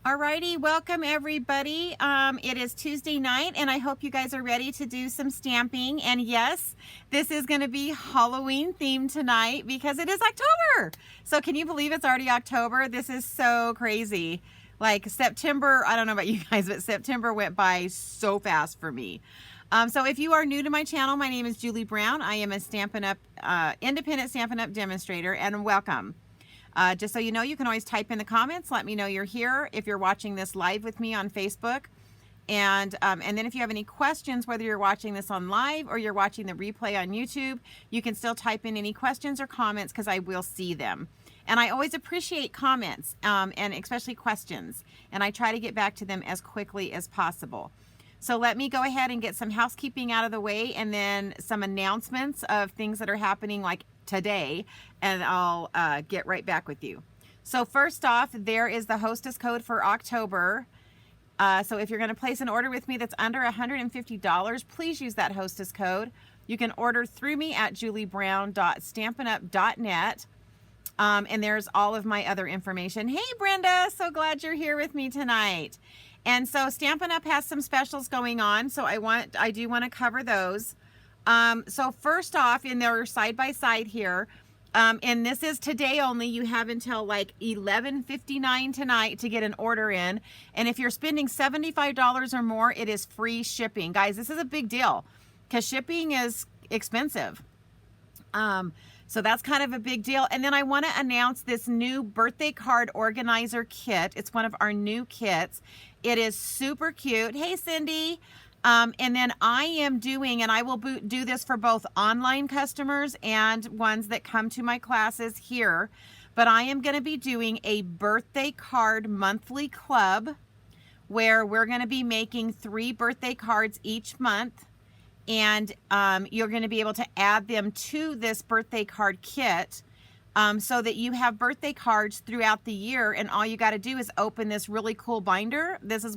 Alrighty, welcome everybody. It is Tuesday night and I hope you guys are ready to do some stamping. And yes, this is going to be Halloween themed tonight because it is October. So can you believe it's already October? This is so crazy. Like September, I don't know about you guys, but September went by so fast for me. So if you are new to my channel, my name is Julie Brown. I am a Stampin' Up, independent Stampin' Up demonstrator, and welcome. Just so you know, you can always type in the comments. Let me know you're here if you're watching this live with me on Facebook. And then if you have any questions, whether you're watching this on live or you're watching the replay on YouTube, you can still type in any questions or comments because I will see them. And I always appreciate comments and especially questions. And I try to get back to them as quickly as possible. So let me go ahead and get some housekeeping out of the way and then some announcements of things that are happening like today, and I'll get right back with you. So first off, there is the hostess code for October. So if you're going to place an order with me that's under $150, please use that hostess code. You can order through me at julieBrown.stampinup.net. And there's all of my other information. Hey Brenda, so glad you're here with me tonight. And so Stampin' Up has some specials going on, so I do want to cover those. So first off, in their side by side here, and this is today only, you have until like 11:59 tonight to get an order in. And if you're spending $75 or more, it is free shipping. Guys, this is a big deal because shipping is expensive. So that's kind of a big deal. And then I want to announce this new birthday card organizer kit. It's one of our new kits. It is super cute. Hey, Cindy. And then I am doing, and I will do this for both online customers and ones that come to my classes here, but I am going to be doing a birthday card monthly club where we're going to be making 3 birthday cards each month. And you're going to be able to add them to this birthday card kit so that you have birthday cards throughout the year. And all you got to do is open this really cool binder. This is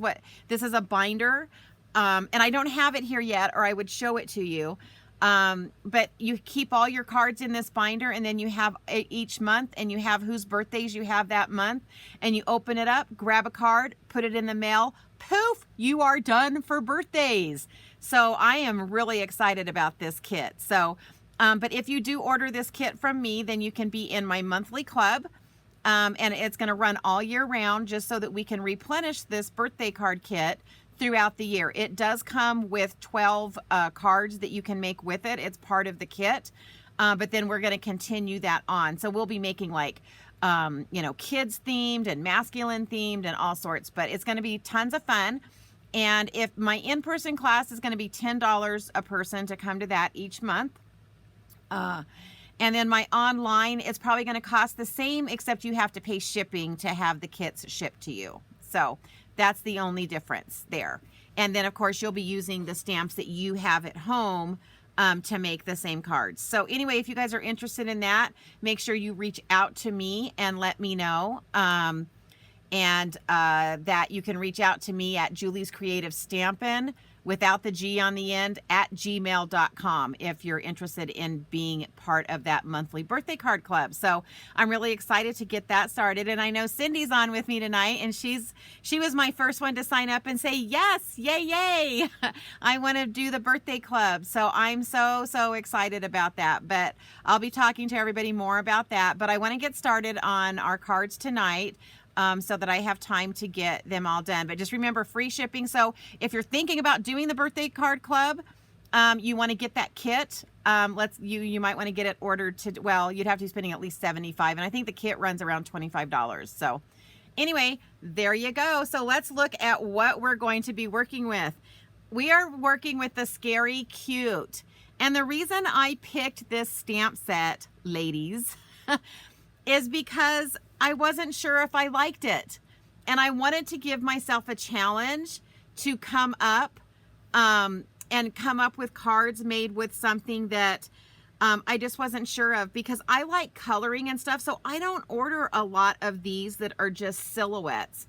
a binder. And I don't have it here yet, or I would show it to you. But you keep all your cards in this binder, and then you have each month, and you have whose birthdays you have that month. And you open it up, grab a card, put it in the mail. Poof, you are done for birthdays. So I am really excited about this kit. So, but if you do order this kit from me, then you can be in my monthly club. And it's going to run all year round just so that we can replenish this birthday card kit throughout the year. It does come with 12 cards that you can make with it. It's part of the kit. But then we're going to continue that on. So we'll be making like, kids themed and masculine themed and all sorts, but it's going to be tons of fun. And if my in-person class is going to be $10 a person to come to that each month. And then my online, it's probably going to cost the same, except you have to pay shipping to have the kits shipped to you. So that's the only difference there. And then of course you'll be using the stamps that you have at home to make the same cards. So anyway, if you guys are interested in that, make sure you reach out to me and let me know. That you can reach out to me at Julie's Creative Stampin' without the G on the end at gmail.com if you're interested in being part of that monthly birthday card club. So I'm really excited to get that started. And I know Cindy's on with me tonight, and she was my first one to sign up and say, yes, yay, yay. I want to do the birthday club. So I'm so excited about that, but I'll be talking to everybody more about that. But I want to get started on our cards tonight. So that I have time to get them all done. But just remember, free shipping. So if you're thinking about doing the birthday card club, you want to get that kit. You might want to get it ordered to, well, you'd have to be spending at least $75. And I think the kit runs around $25. So anyway, there you go. So let's look at what we're going to be working with. We are working with the Scary Cute. And the reason I picked this stamp set, ladies, is because I wasn't sure if I liked it. And I wanted to give myself a challenge to come up with cards made with something that I just wasn't sure of, because I like coloring and stuff. So I don't order a lot of these that are just silhouettes.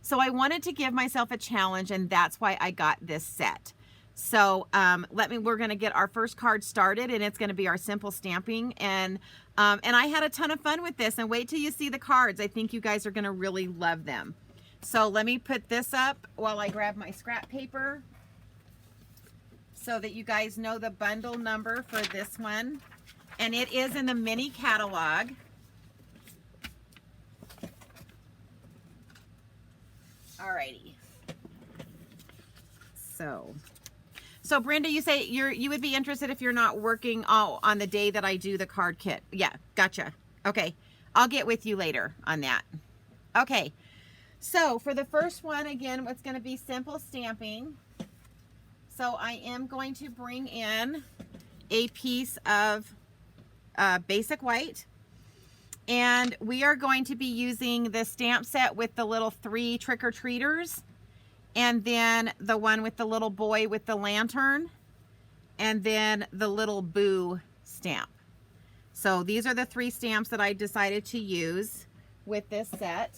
So I wanted to give myself a challenge, and that's why I got this set. So we're going to get our first card started, and it's going to be our simple stamping. And I had a ton of fun with this, and wait till you see the cards. I think you guys are going to really love them. So let me put this up while I grab my scrap paper so that you guys know the bundle number for this one. And it is in the mini catalog. Alrighty. So Brenda, you say you would be interested if you're not working on the day that I do the card kit. Yeah, gotcha. Okay, I'll get with you later on that. Okay, so for the first one, again, it's going to be simple stamping. So I am going to bring in a piece of basic white. And we are going to be using the stamp set with the little 3 trick-or-treaters. And then the one with the little boy with the lantern. And then the little boo stamp. So these are the 3 stamps that I decided to use with this set.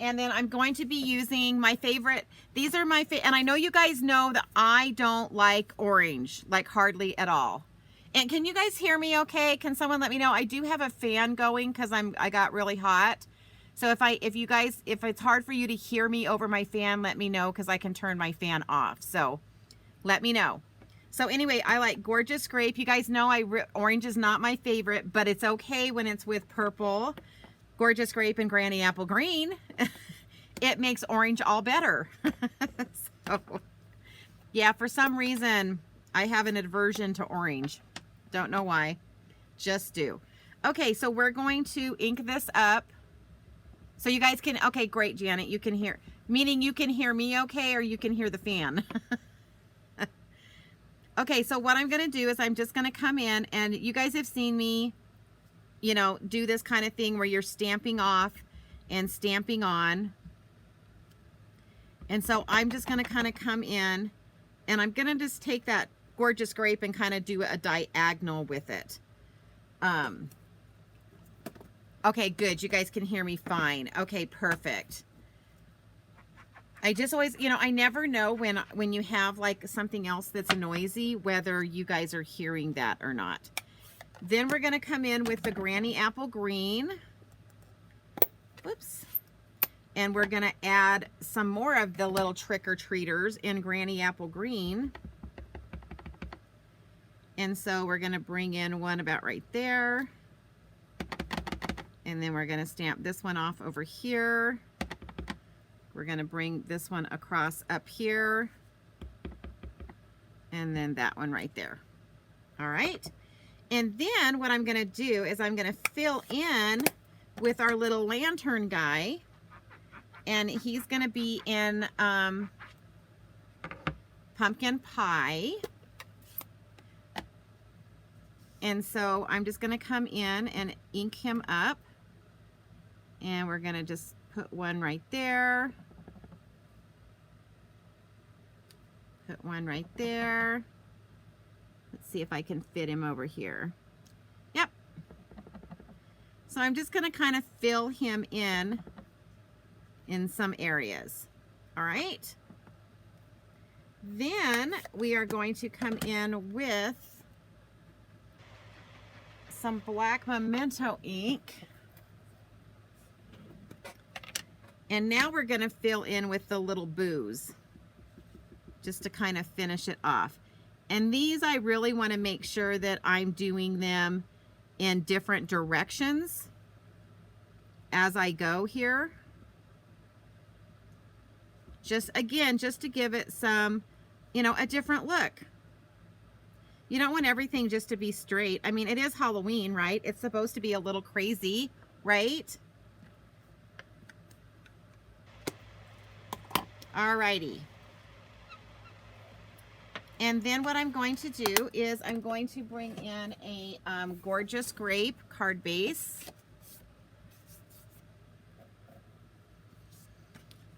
And then I'm going to be using my favorite. These are my favorite. And I know you guys know that I don't like orange, like hardly at all. And can you guys hear me okay? Can someone let me know? I do have a fan going because I got really hot. So if it's hard for you to hear me over my fan, let me know because I can turn my fan off. So let me know. So anyway, I like Gorgeous Grape. You guys know orange is not my favorite, but it's okay when it's with purple, Gorgeous Grape, and Granny Apple Green. It makes orange all better. So yeah, for some reason, I have an aversion to orange. Don't know why. Just do. Okay, so we're going to ink this up. So you guys can, okay, great, Janet. You can hear, meaning you can hear me okay, or you can hear the fan. Okay, so what I'm going to do is I'm just going to come in, and you guys have seen me, you know, do this kind of thing where you're stamping off and stamping on. And so I'm just going to kind of come in, and I'm going to just take that Gorgeous Grape and kind of do a diagonal with it. Okay, good. You guys can hear me fine. Okay, perfect. I just always, you know, I never know when you have like something else that's noisy, whether you guys are hearing that or not. Then we're going to come in with the Granny Apple Green. Whoops. And we're going to add some more of the little trick-or-treaters in Granny Apple Green. And so we're going to bring in one about right there. And then we're going to stamp this one off over here. We're going to bring this one across up here. And then that one right there. All right. And then what I'm going to do is I'm going to fill in with our little lantern guy. And he's going to be in pumpkin pie. And so I'm just going to come in and ink him up. And we're going to just put one right there. Put one right there. Let's see if I can fit him over here. Yep. So I'm just going to kind of fill him in some areas. All right. Then we are going to come in with some black memento ink. And now we're going to fill in with the little boos just to kind of finish it off. And these I really want to make sure that I'm doing them in different directions as I go here. Just again, just to give it some, you know, a different look. You don't want everything just to be straight. I mean, it is Halloween, right? It's supposed to be a little crazy, right? Alrighty. And then what I'm going to do is I'm going to bring in a Gorgeous Grape card base.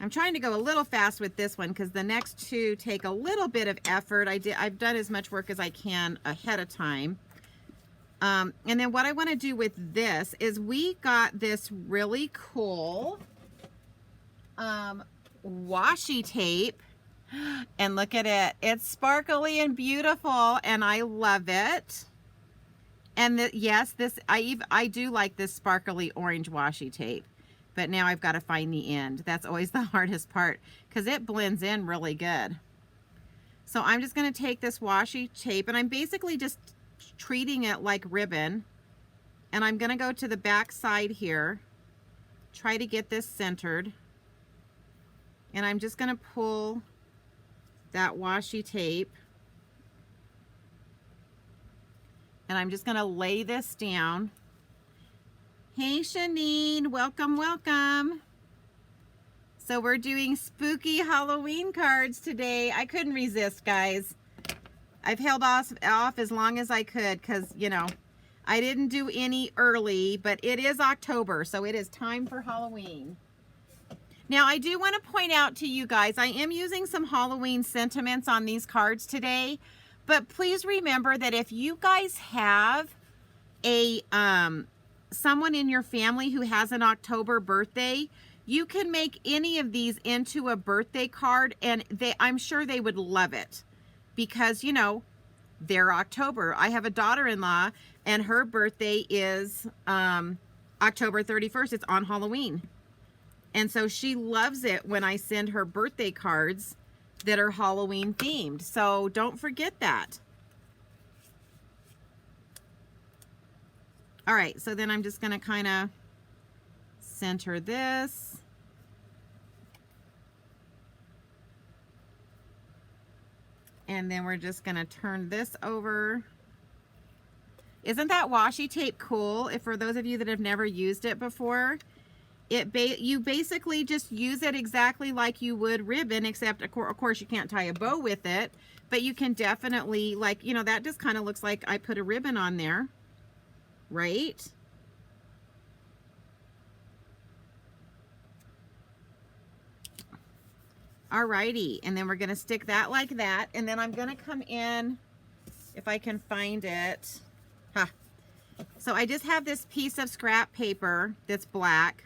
I'm trying to go a little fast with this one because the next two take a little bit of effort. I've done as much work as I can ahead of time. And then what I want to do with this is we got this really cool washi tape. And look at it. It's sparkly and beautiful and I love it. And yes, I do like this sparkly orange washi tape. But now I've got to find the end. That's always the hardest part because it blends in really good. So I'm just going to take this washi tape, and I'm basically just treating it like ribbon. And I'm going to go to the back side here, try to get this centered. And I'm just going to pull that washi tape. And I'm just going to lay this down. Hey Shanine, welcome, welcome. So we're doing spooky Halloween cards today. I couldn't resist, guys. I've held off as long as I could because, you know, I didn't do any early, but it is October, so it is time for Halloween. Now, I do want to point out to you guys, I am using some Halloween sentiments on these cards today, but please remember that if you guys have a someone in your family who has an October birthday, you can make any of these into a birthday card, and I'm sure they would love it because, you know, they're October. I have a daughter-in-law, and her birthday is October 31st. It's on Halloween. And so she loves it when I send her birthday cards that are Halloween themed. So don't forget that. All right, so then I'm just going to kind of center this. And then we're just going to turn this over. Isn't that washi tape cool? If for those of you that have never used it before, you basically just use it exactly like you would ribbon, except of course you can't tie a bow with it, but you can definitely, like, you know, that just kind of looks like I put a ribbon on there, right? Alrighty, and then we're going to stick that like that, and then I'm going to come in, if I can find it. Huh. So I just have this piece of scrap paper that's black,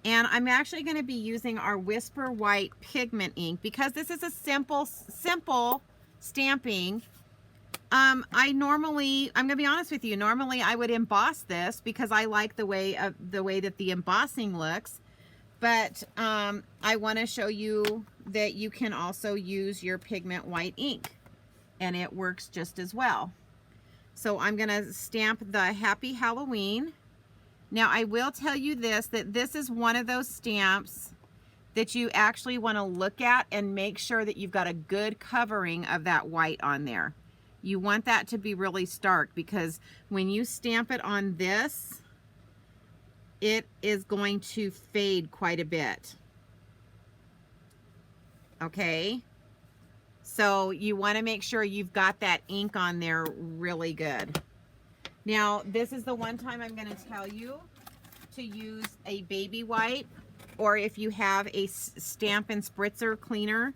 and I'm actually going to be using our Whisper White pigment ink because this is a simple stamping. I'm going to be honest with you, normally I would emboss this because I like the way that the embossing looks. But I want to show you that you can also use your pigment white ink, and it works just as well. So I'm going to stamp the Happy Halloween. Now I will tell you that this is one of those stamps that you actually want to look at and make sure that you've got a good covering of that white on there. You want that to be really stark because when you stamp it on this, it is going to fade quite a bit. Okay, so you want to make sure you've got that ink on there really good. Now, this is the one time I'm going to tell you to use a baby wipe, or if you have a Stampin' Spritzer cleaner.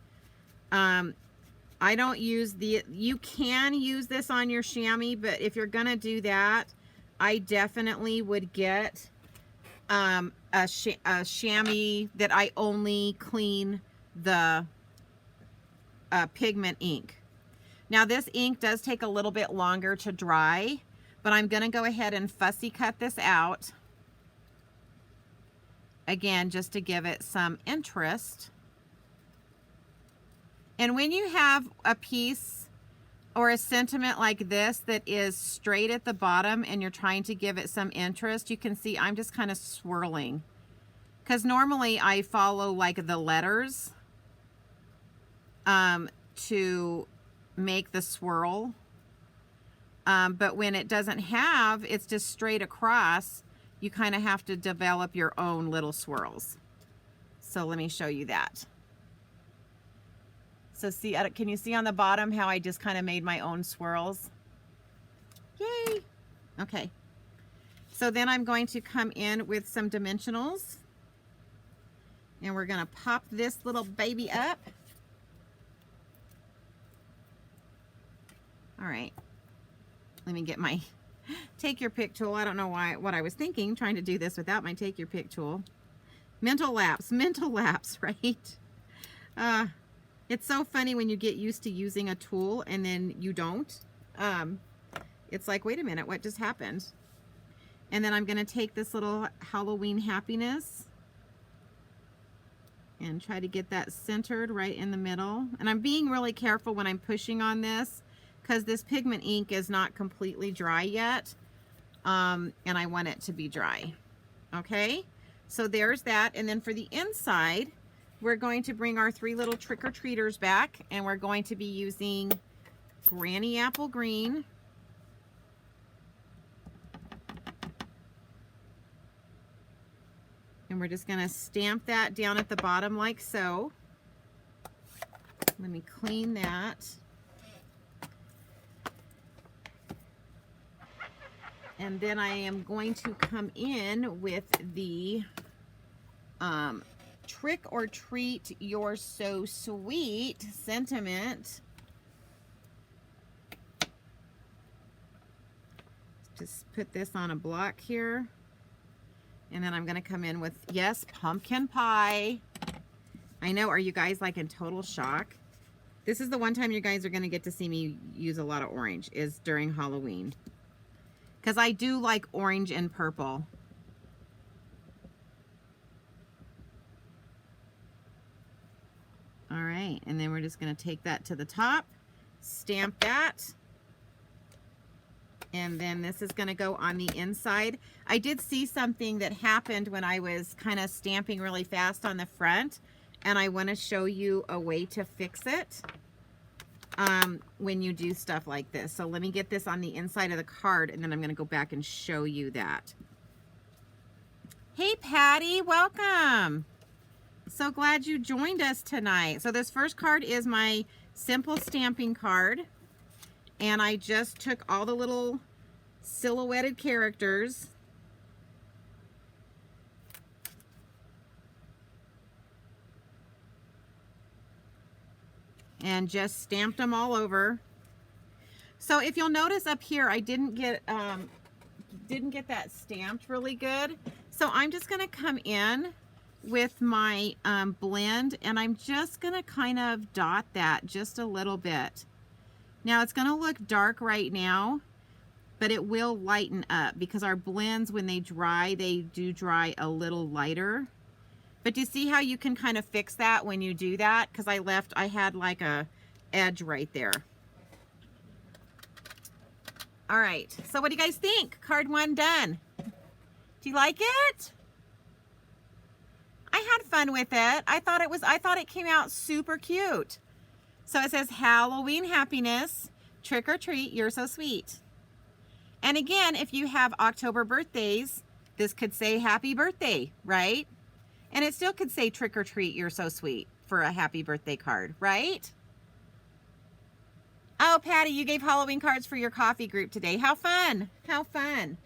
I don't use you can use this on your chamois, but if you're going to do that, I definitely would get a chamois that I only clean the pigment ink. Now this ink does take a little bit longer to dry, but I'm going to go ahead and fussy cut this out. Again, just to give it some interest. And when you have a piece or a sentiment like this that is straight at the bottom and you're trying to give it some interest, you can see I'm just kind of swirling. Because normally I follow like the letters to make the swirl. But when it doesn't have, it's just straight across, you kind of have to develop your own little swirls. So let me show you that. So see, can you see on the bottom how I just kind of made my own swirls? Yay! Okay. So then I'm going to come in with some dimensionals. And we're going to pop this little baby up. All right. Let me get my take your pick tool. I don't know what I was thinking, trying to do this without my take your pick tool. Mental lapse, right? It's so funny when you get used to using a tool and then you don't. It's like, wait a minute, what just happened? And then I'm going to take this little Halloween happiness and try to get that centered right in the middle. And I'm being really careful when I'm pushing on this because this pigment ink is not completely dry yet. And I want it to be dry. Okay, so there's that. And then for the inside, we're going to bring our 3 little trick-or-treaters back, and we're going to be using Granny Apple Green, and we're just going to stamp that down at the bottom like so. Let me clean that. And then I am going to come in with the Trick or Treat You're So Sweet sentiment. Just put this on a block here. And then I'm going to come in with, yes, pumpkin pie. I know, are you guys like in total shock? This is the one time you guys are going to get to see me use a lot of orange, is during Halloween. Because I do like orange and purple. All right, and then we're just going to take that to the top, stamp that. And then this is going to go on the inside. I did see something that happened when I was kind of stamping really fast on the front, and I want to show you a way to fix it when you do stuff like this. So let me get this on the inside of the card, and then I'm going to go back and show you that. Hey, Patty, welcome. So glad you joined us tonight. So this first card is my simple stamping card. And I just took all the little silhouetted characters and just stamped them all over. So if you'll notice up here, I didn't get that stamped really good. So I'm just gonna come in with my blend, and I'm just gonna kind of dot that just a little bit. Now it's going to look dark right now, but it will lighten up because our blends, when they dry, they do dry a little lighter. But do you see how you can kind of fix that when you do that? Because I had like a edge right there. All right, so what do you guys think? Card 1 done. Do you like it? I had fun with it. I thought it came out super cute. So it says Halloween happiness, trick or treat, you're so sweet. And again, if you have October birthdays, this could say happy birthday, right? And it still could say trick or treat, you're so sweet for a happy birthday card, right? Oh, Patty, you gave Halloween cards for your coffee group today. How fun. How fun.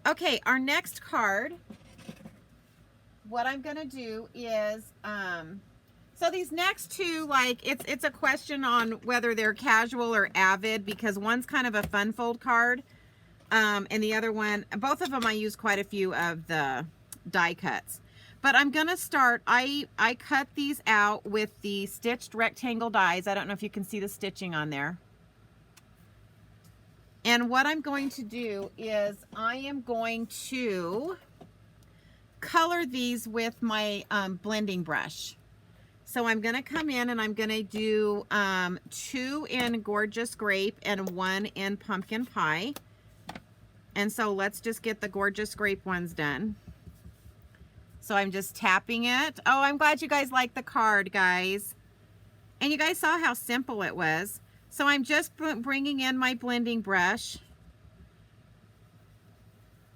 Okay, our next card, what I'm going to do is, so these next two, like, it's a question on whether they're casual or avid, because one's kind of a fun fold card, and the other one, both of them I use quite a few of the die cuts. But I'm gonna start, I cut these out with the stitched rectangle dies. I don't know if you can see the stitching on there. And what I'm going to do is I am going to color these with my blending brush. So I'm going to come in and I'm going to do 2 in Gorgeous Grape and 1 in Pumpkin Pie. And so let's just get the Gorgeous Grape ones done. So I'm just tapping it. Oh, I'm glad you guys like the card, guys. And you guys saw how simple it was. So I'm just bringing in my blending brush.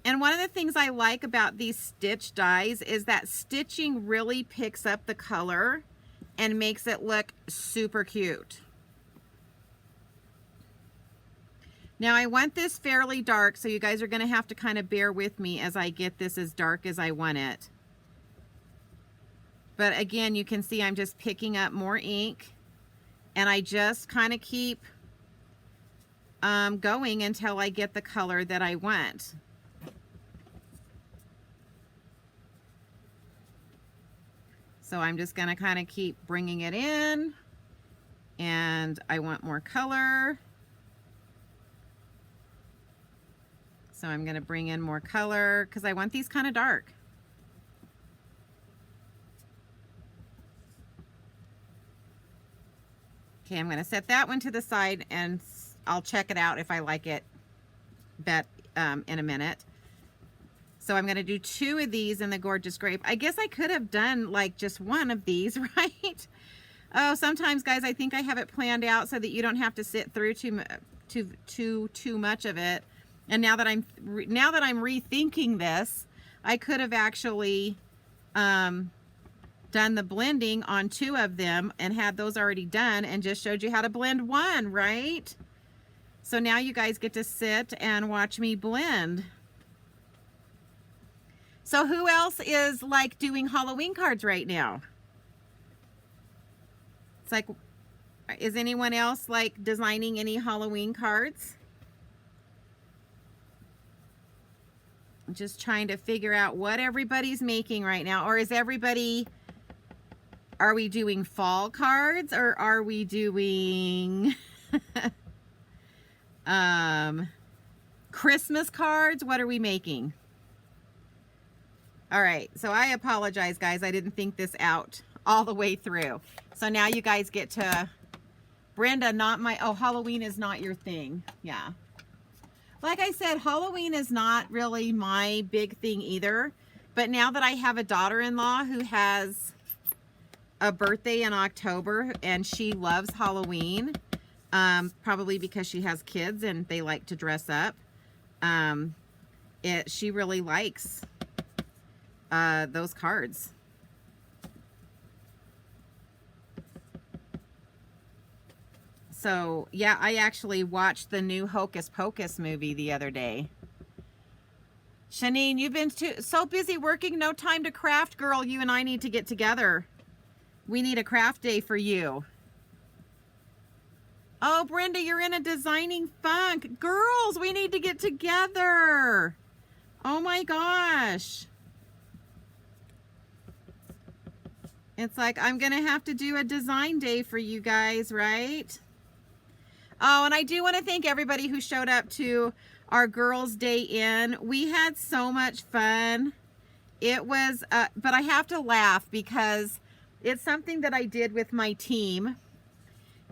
And one of the things I like about these stitch dies is that stitching really picks up the color and makes it look super cute. Now I want this fairly dark, so you guys are going to have to kind of bear with me as I get this as dark as I want it. But again, you can see I'm just picking up more ink, and I just kind of keep going until I get the color that I want. So I'm just going to kind of keep bringing it in, and I want more color. So I'm going to bring in more color because I want these kind of dark. Okay, I'm going to set that one to the side and I'll check it out if I like it in a minute. So I'm going to do 2 of these in the Gorgeous Grape. I guess I could have done like just 1 of these, right? Oh, sometimes, guys, I think I have it planned out so that you don't have to sit through too much of it. And now that I'm rethinking this, I could have actually done the blending on 2 of them and had those already done and just showed you how to blend 1, right? So now you guys get to sit and watch me blend. So who else is like doing Halloween cards right now? It's like, is anyone else like designing any Halloween cards? I'm just trying to figure out what everybody's making right now. Or is everybody, are we doing fall cards or are we doing Christmas cards? What are we making? All right, so I apologize, guys. I didn't think this out all the way through. So now you guys get to, Brenda, Halloween is not your thing. Yeah. Like I said, Halloween is not really my big thing either. But now that I have a daughter-in-law who has a birthday in October and she loves Halloween, probably because she has kids and they like to dress up, she really likes those cards. So yeah, I actually watched the new Hocus Pocus movie the other day. Shanine, you've been so busy working, no time to craft. Girl, you and I need to get together. We need a craft day for you. Oh, Brenda, you're in a designing funk. Girls, we need to get together. Oh my gosh. It's like I'm going to have to do a design day for you guys, right? Oh, and I do want to thank everybody who showed up to our Girls' Day In. We had so much fun. It was, but I have to laugh because it's something that I did with my team.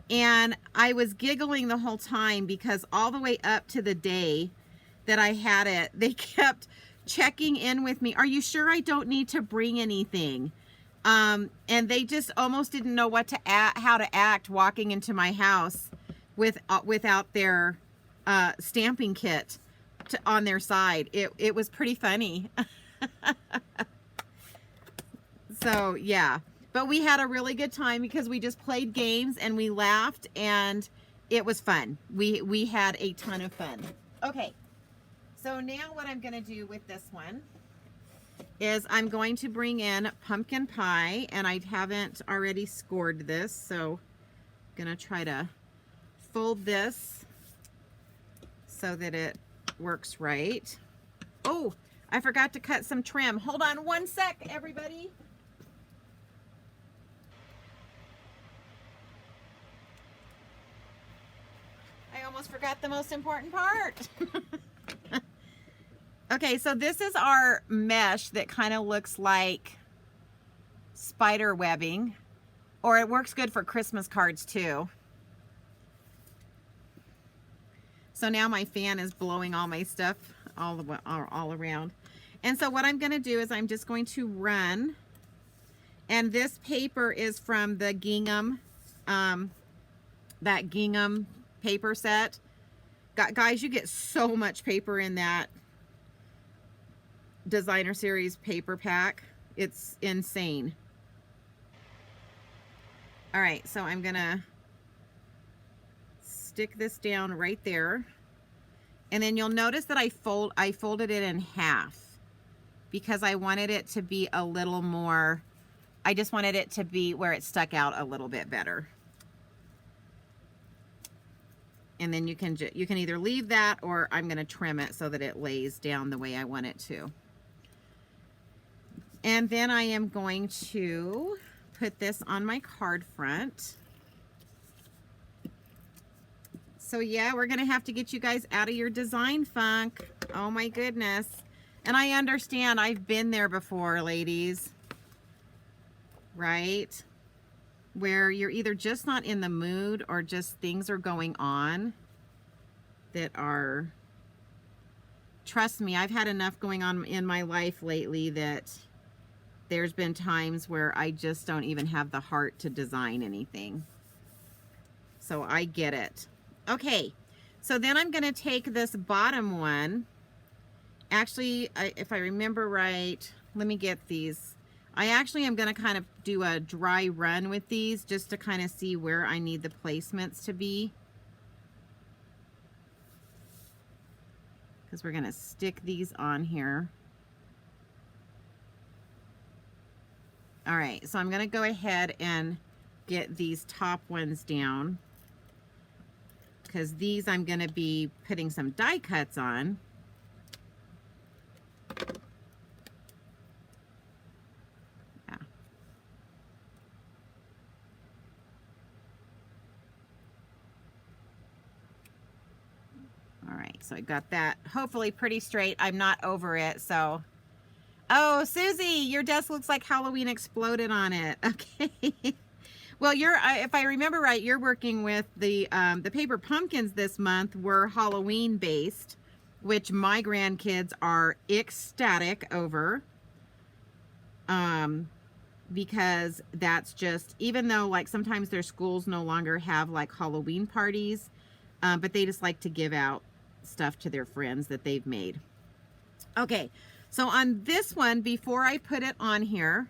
And I was giggling the whole time because all the way up to the day that I had it, they kept checking in with me. Are you sure I don't need to bring anything? And they just almost didn't know how to act walking into my house without their stamping kit on their side. It was pretty funny. So yeah, but we had a really good time because we just played games and we laughed and it was fun. We had a ton of fun. Okay, so now what I'm gonna do with this one is I'm going to bring in pumpkin pie, and I haven't already scored this, so I'm gonna try to fold this so that it works right. Oh, I forgot to cut some trim. Hold on one sec, everybody. I almost forgot the most important part. Okay, so this is our mesh that kind of looks like spider webbing, or it works good for Christmas cards too. So now my fan is blowing all my stuff all around. And so what I'm going to do is I'm just going to run, and this paper is from the gingham, that gingham paper set. Guys, you get so much paper in that designer series paper pack. It's insane. All right, so I'm gonna stick this down right there, and then you'll notice that I folded it in half because I wanted it to be a little more, I just wanted it to be where it stuck out a little bit better. And then you can either leave that, or I'm going to trim it so that it lays down the way I want it to. And then I am going to put this on my card front. So yeah, we're going to have to get you guys out of your design funk. Oh my goodness. And I understand, I've been there before, ladies. Right? where you're either just not in the mood or just things are going on that are, trust me, I've had enough going on in my life lately that there's been times where I just don't even have the heart to design anything. So I get it. Okay, so then I'm going to take this bottom one. Actually, if I remember right, let me get these. I actually am going to kind of do a dry run with these just to kind of see where I need the placements to be. Because we're going to stick these on here. All right, so I'm going to go ahead and get these top ones down, because these I'm going to be putting some die cuts on. Yeah. All right, so I got that hopefully pretty straight. I'm not over it, so. Oh, Susie, your desk looks like Halloween exploded on it. Okay. Well, if I remember right, you're working with the paper pumpkins this month were Halloween based, which my grandkids are ecstatic over. Because that's just, even though like sometimes their schools no longer have like Halloween parties, but they just like to give out stuff to their friends that they've made. Okay, so on this one, before I put it on here,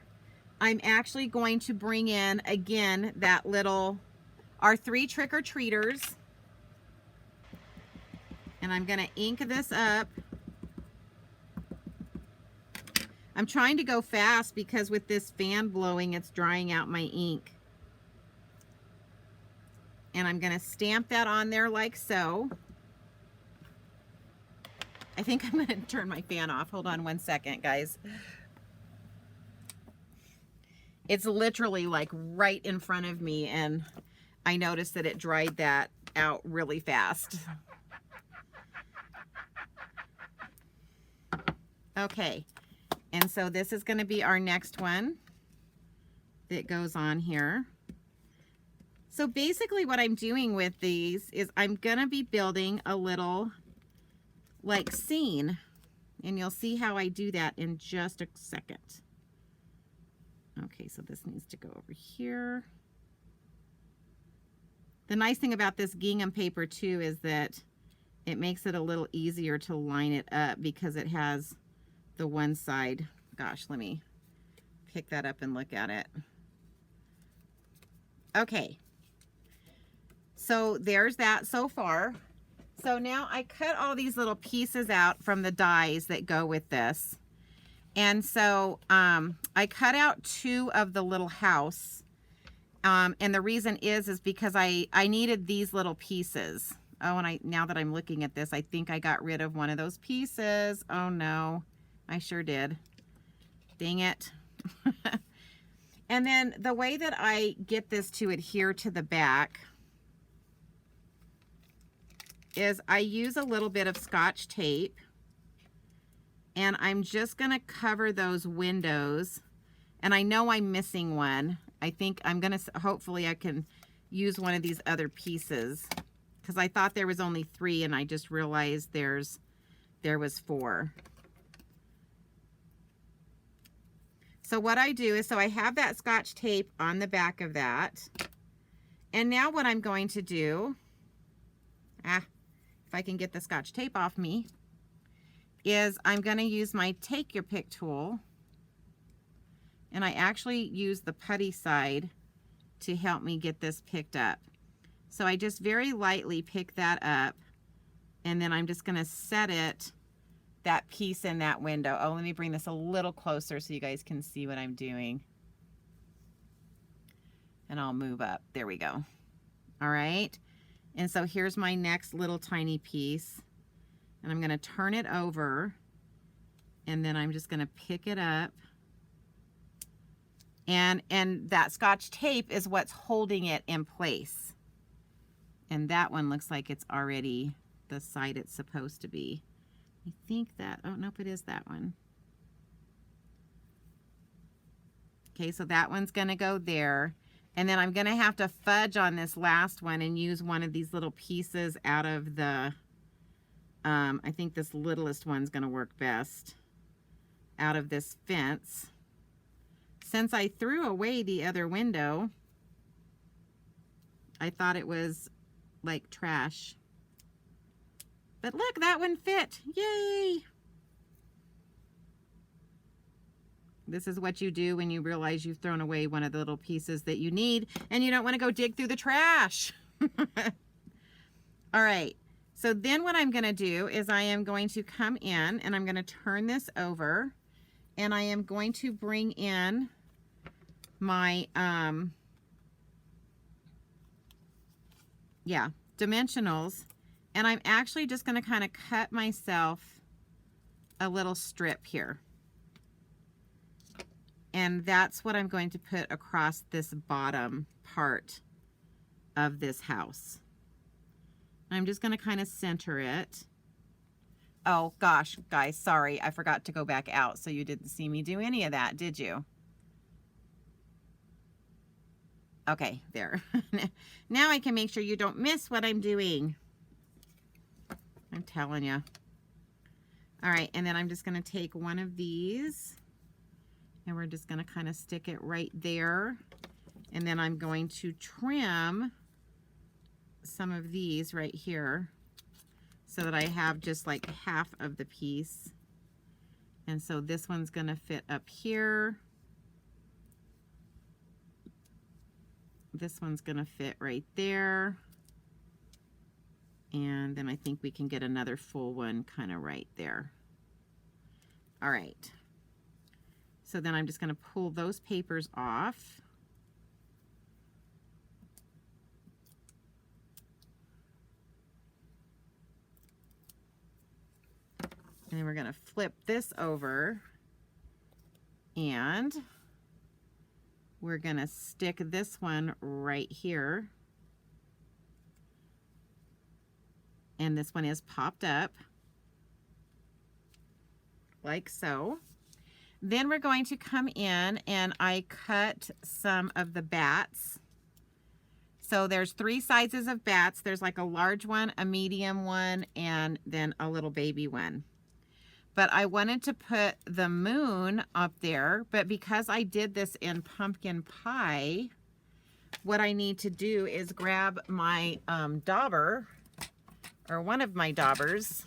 I'm actually going to bring in, again, that little, our 3 trick-or-treaters. And I'm going to ink this up. I'm trying to go fast because with this fan blowing, it's drying out my ink. And I'm going to stamp that on there like so. I think I'm going to turn my fan off. Hold on one second, guys. It's literally like right in front of me, and I noticed that it dried that out really fast. Okay, and so this is going to be our next one that goes on here. So basically what I'm doing with these is I'm going to be building a little like scene, and you'll see how I do that in just a second. Okay, so this needs to go over here. The nice thing about this gingham paper too is that it makes it a little easier to line it up because it has the one side. Gosh, let me pick that up and look at it. Okay, so there's that so far. So now I cut all these little pieces out from the dies that go with this. And so I cut out 2 of the little house. And the reason is because I needed these little pieces. Oh, and now that I'm looking at this, I think I got rid of one of those pieces. Oh no, I sure did. Dang it. And then the way that I get this to adhere to the back is I use a little bit of Scotch tape. And I'm just going to cover those windows. And I know I'm missing one. I think I'm going to, hopefully I can use one of these other pieces. Because I thought there was only 3 and I just realized there was 4. So what I do is, so I have that Scotch tape on the back of that. And now what I'm going to do, if I can get the Scotch tape off me, is I'm going to use my Take Your Pick tool, and I actually use the putty side to help me get this picked up. So I just very lightly pick that up, and then I'm just going to set it, that piece in that window. Oh, let me bring this a little closer so you guys can see what I'm doing. And I'll move up. There we go. All right. And so here's my next little tiny piece. And I'm going to turn it over, and then I'm just going to pick it up. And that Scotch tape is what's holding it in place. And that one looks like it's already the side it's supposed to be. I think that, oh, nope, it is that one. Okay, so that one's going to go there. And then I'm going to have to fudge on this last one and use one of these little pieces out of the, I think this littlest one's going to work best, out of this fence. Since I threw away the other window, I thought it was like trash. But look, that one fit. Yay! This is what you do when you realize you've thrown away one of the little pieces that you need and you don't want to go dig through the trash. All right, so then what I'm going to do is I am going to come in and I'm going to turn this over and I am going to bring in my, dimensionals, and I'm actually just going to kind of cut myself a little strip here. And that's what I'm going to put across this bottom part of this house. I'm just going to kind of center it. Oh gosh, guys, sorry, I forgot to go back out, so you didn't see me do any of that, did you? Okay, there. Now I can make sure you don't miss what I'm doing. I'm telling you. All right, and then I'm just going to take one of these and we're just going to kind of stick it right there. And then I'm going to trim some of these right here so that I have just like half of the piece. And so this one's going to fit up here. This one's going to fit right there. And then I think we can get another full one kind of right there. All right. So then I'm just going to pull those papers off. And then we're going to flip this over and we're going to stick this one right here. And this one is popped up like so. Then we're going to come in and I cut some of the bats. So there's 3 sizes of bats. There's like a large one, a medium one, and then a little baby one. But I wanted to put the moon up there, but because I did this in pumpkin pie, what I need to do is grab my dauber, or one of my daubers,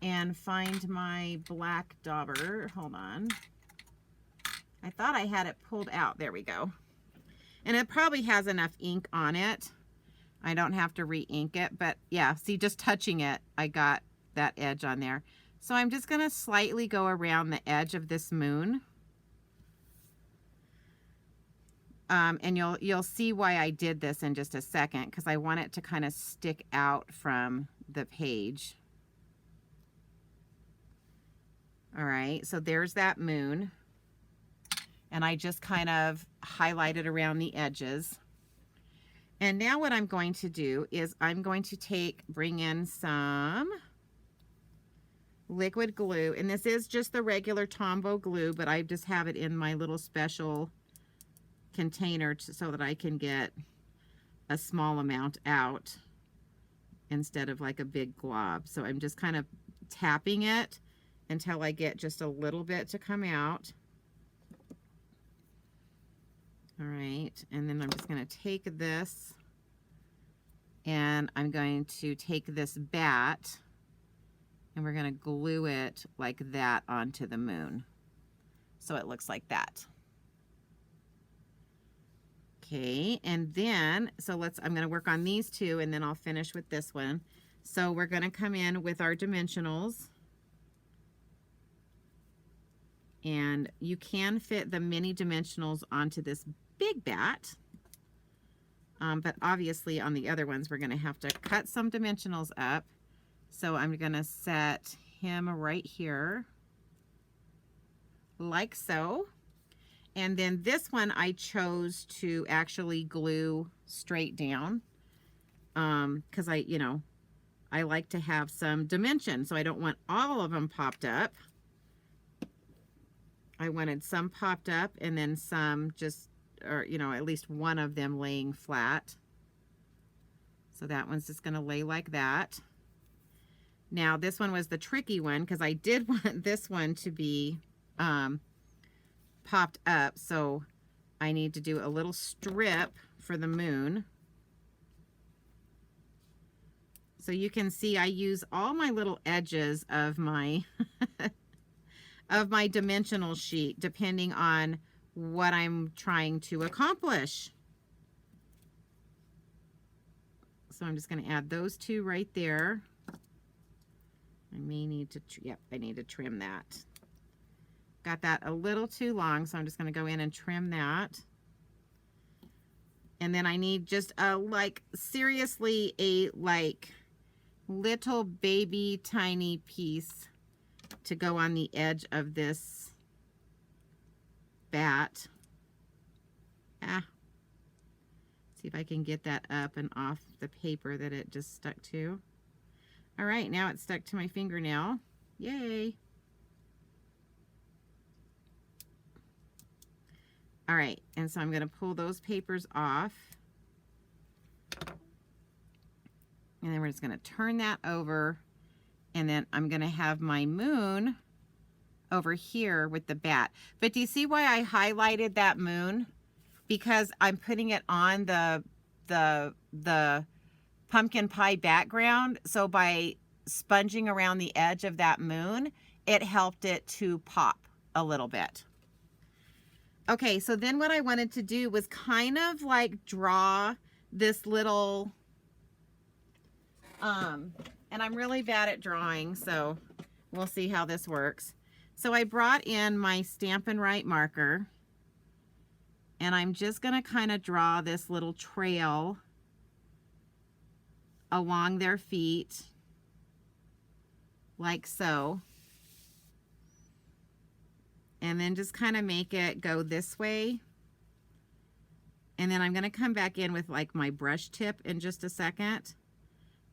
and find my black dauber. Hold on. I thought I had it pulled out. There we go. And it probably has enough ink on it. I don't have to re-ink it, but yeah, see, just touching it, I got that edge on there. So I'm just going to slightly go around the edge of this moon. And you'll see why I did this in just a second, because I want it to kind of stick out from the page. All right, so there's that moon. And I just kind of highlighted around the edges. And now what I'm going to do is I'm going to bring in some liquid glue. And this is just the regular Tombow glue, but I just have it in my little special container so that I can get a small amount out instead of like a big glob. So I'm just kind of tapping it until I get just a little bit to come out. All right, and then I'm just going to take this and I'm going to take this bat and we're going to glue it like that onto the moon. So it looks like that. Okay, and then, I'm going to work on these 2 and then I'll finish with this one. So we're going to come in with our dimensionals. And you can fit the mini dimensionals onto this big bat. But obviously on the other ones, we're going to have to cut some dimensionals up. So I'm going to set him right here, like so. And then this one I chose to actually glue straight down because I like to have some dimension. So I don't want all of them popped up. I wanted some popped up and then some just, or you know, at least one of them laying flat. So that one's just going to lay like that. Now this one was the tricky one because I did want this one to be popped up. So I need to do a little strip for the moon. So you can see I use all my little edges of my of my dimensional sheet depending on what I'm trying to accomplish. So I'm just going to add those two right there. I may need to, yep, I need to trim that. Got that a little too long, so I'm just going to go in and trim that. And then I need just a, like, seriously, a, like, little baby tiny piece to go on the edge of this bat. See if I can get that up and off the paper that it just stuck to. All right, now it's stuck to my fingernail. Yay. All right, and so I'm going to pull those papers off. And then we're just going to turn that over. And then I'm going to have my moon over here with the bat. But do you see why I highlighted that moon? Because I'm putting it on the pumpkin pie background. So by sponging around the edge of that moon, it helped it to pop a little bit. Okay, so then what I wanted to do was kind of like draw this little, and I'm really bad at drawing, so we'll see how this works. So I brought in my Stampin' Right marker, and I'm just gonna kind of draw this little trail along their feet, like so. And then just kind of make it go this way. And then I'm gonna come back in with like my brush tip in just a second.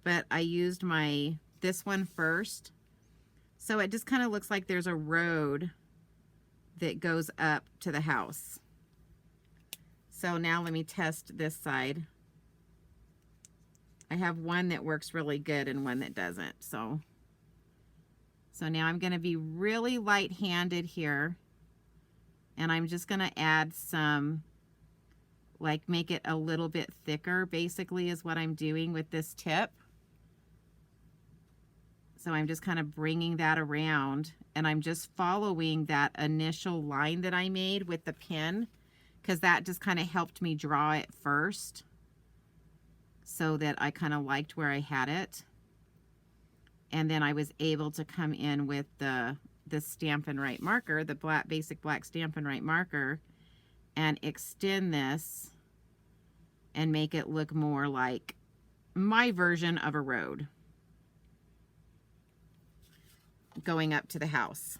But I used this one first. So it just kind of looks like there's a road that goes up to the house. So now let me test this side. I have one that works really good and one that doesn't. So now I'm going to be really light-handed here. And I'm just going to add some, like make it a little bit thicker, basically is what I'm doing with this tip. So I'm just kind of bringing that around, and I'm just following that initial line that I made with the pen, because that just kind of helped me draw it first so that I kind of liked where I had it. And then I was able to come in with the Stampin' Right marker, the basic black Stampin' Right marker, and extend this and make it look more like my version of a road going up to the house.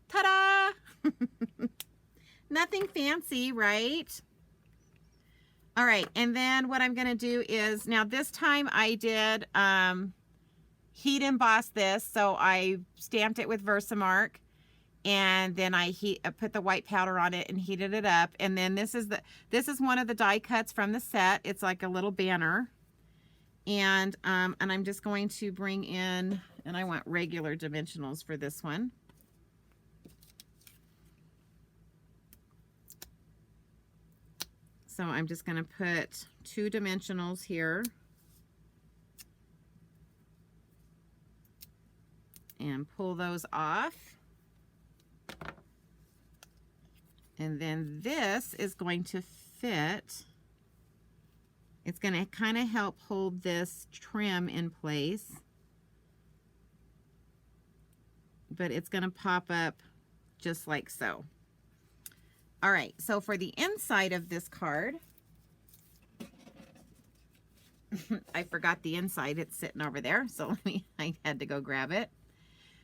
Ta-da! Nothing fancy, right? All right, and then what I'm going to do is, now this time I did heat emboss this, so I stamped it with Versamark, and then I put the white powder on it and heated it up. And then this is one of the die cuts from the set. It's like a little banner, and I'm just going to bring in, and I want regular dimensionals for this one. So I'm just going to put 2 dimensionals here. And pull those off. And then this is going to fit. It's going to kind of help hold this trim in place. But it's going to pop up just like so. All right, so for the inside of this card, I forgot the inside. It's sitting over there, so I had to go grab it.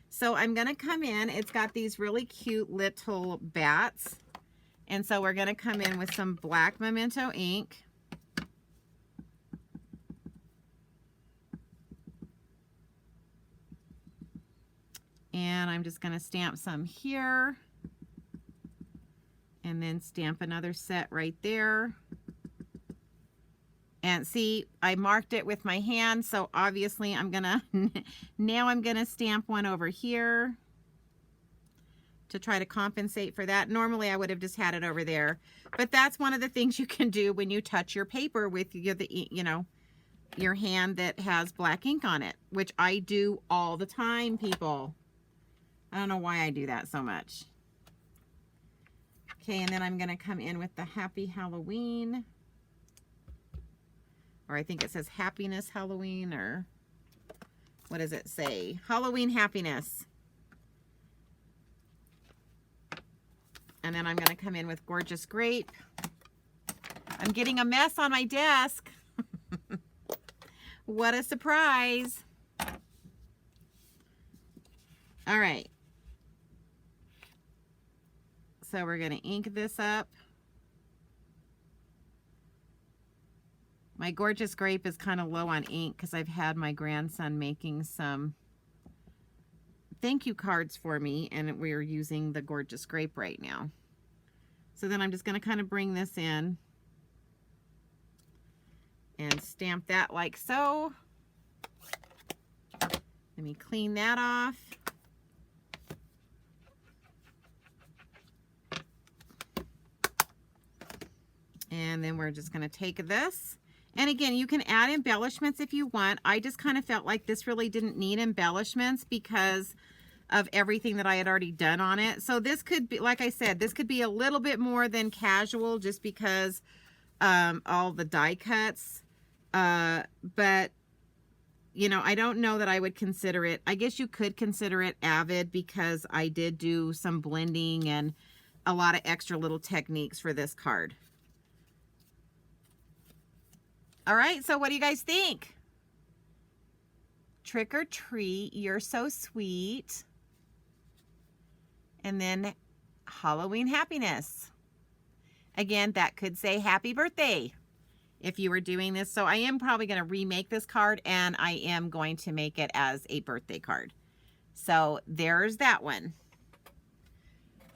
So I'm going to come in. It's got these really cute little bats. And so we're going to come in with some black Memento ink. And I'm just going to stamp some here. And then stamp another set right there. And see, I marked it with my hand, so obviously I'm gonna, now I'm gonna stamp one over here to try to compensate for that. Normally I would have just had it over there, but that's one of the things you can do when you touch your paper with your hand that has black ink on it, which I do all the time, people. I don't know why I do that so much. Okay, and then I'm gonna come in with the Happy Halloween. Or I think it says Happiness Halloween, or what does it say? Halloween Happiness. And then I'm going to come in with Gorgeous Grape. I'm getting a mess on my desk. What a surprise. All right. So we're going to ink this up. My Gorgeous Grape is kind of low on ink because I've had my grandson making some thank you cards for me, and we're using the Gorgeous Grape right now. So then I'm just going to kind of bring this in and stamp that like so. Let me clean that off. And then we're just going to take this. And again, you can add embellishments if you want. I just kind of felt like this really didn't need embellishments because of everything that I had already done on it. So this could be, like I said, this could be a little bit more than casual just because all the die cuts. But, you know, I don't know that I would consider it. I guess you could consider it avid because I did do some blending and a lot of extra little techniques for this card. All right, so what do you guys think? Trick or treat, you're so sweet. And then Halloween happiness. Again, that could say happy birthday if you were doing this. So I am probably going to remake this card, and I am going to make it as a birthday card. So there's that one.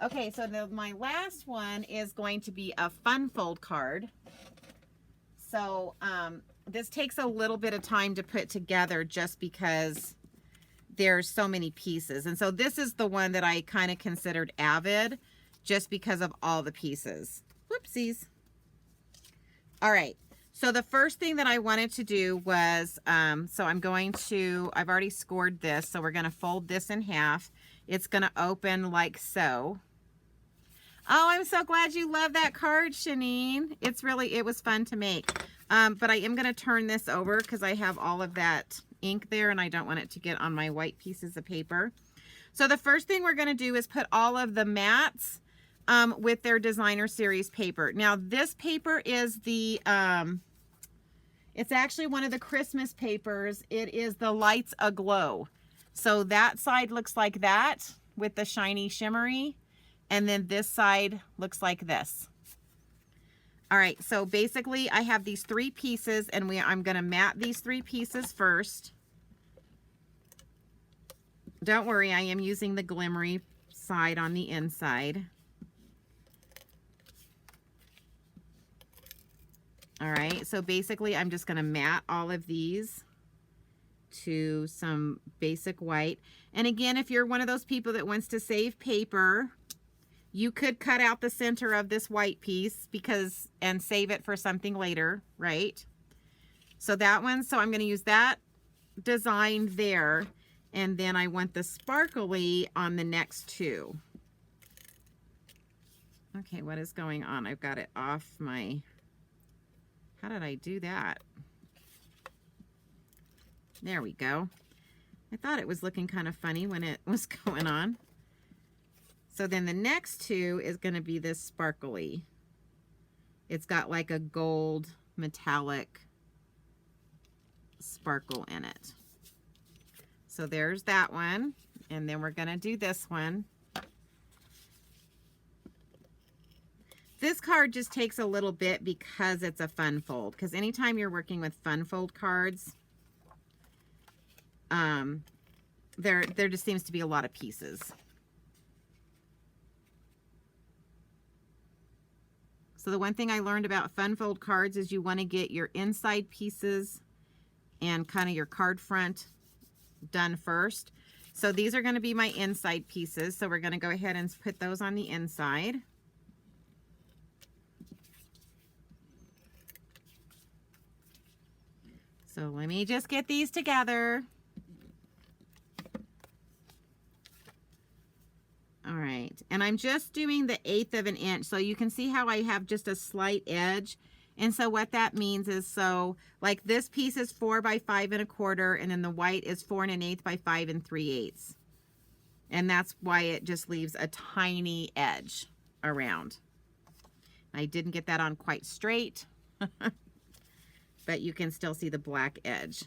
Okay, so my last one is going to be a fun fold card. So this takes a little bit of time to put together just because there's so many pieces. And so this is the one that I kind of considered avid just because of all the pieces. Whoopsies. All right. So the first thing that I wanted to do was, so I've already scored this. So we're going to fold this in half. It's going to open like so. Oh, I'm so glad you love that card, Shanine. It was fun to make. But I am going to turn this over because I have all of that ink there and I don't want it to get on my white pieces of paper. So the first thing we're going to do is put all of the mats with their designer series paper. Now this paper is the, it's actually one of the Christmas papers. It is the Lights Aglow. So that side looks like that with the shiny shimmery. And then this side looks like this. All right, so basically I have these three pieces and I'm gonna mat these three pieces first. Don't worry, I am using the glimmery side on the inside. All right, so basically I'm just gonna mat all of these to some basic white. And again, if you're one of those people that wants to save paper, you could cut out the center of this white piece and save it for something later, right? So that one, so I'm going to use that design there. And then I want the sparkly on the next two. Okay, what is going on? I've got it off my, how did I do that? There we go. I thought it was looking kind of funny when it was going on. So then the next two is going to be this sparkly. It's got like a gold metallic sparkle in it. So there's that one. And then we're going to do this one. This card just takes a little bit because it's a fun fold. Because anytime you're working with fun fold cards, there just seems to be a lot of pieces. So the one thing I learned about fun fold cards is you want to get your inside pieces and kind of your card front done first. So these are going to be my inside pieces. So we're going to go ahead and put those on the inside. So let me just get these together. All right, and I'm just doing the 1/8 of an inch. So you can see how I have just a slight edge. And so what that means is, so like this piece is 4 by 5 1/4, and then the white is 4 1/8 by 5 3/8. And that's why it just leaves a tiny edge around. I didn't get that on quite straight, but you can still see the black edge.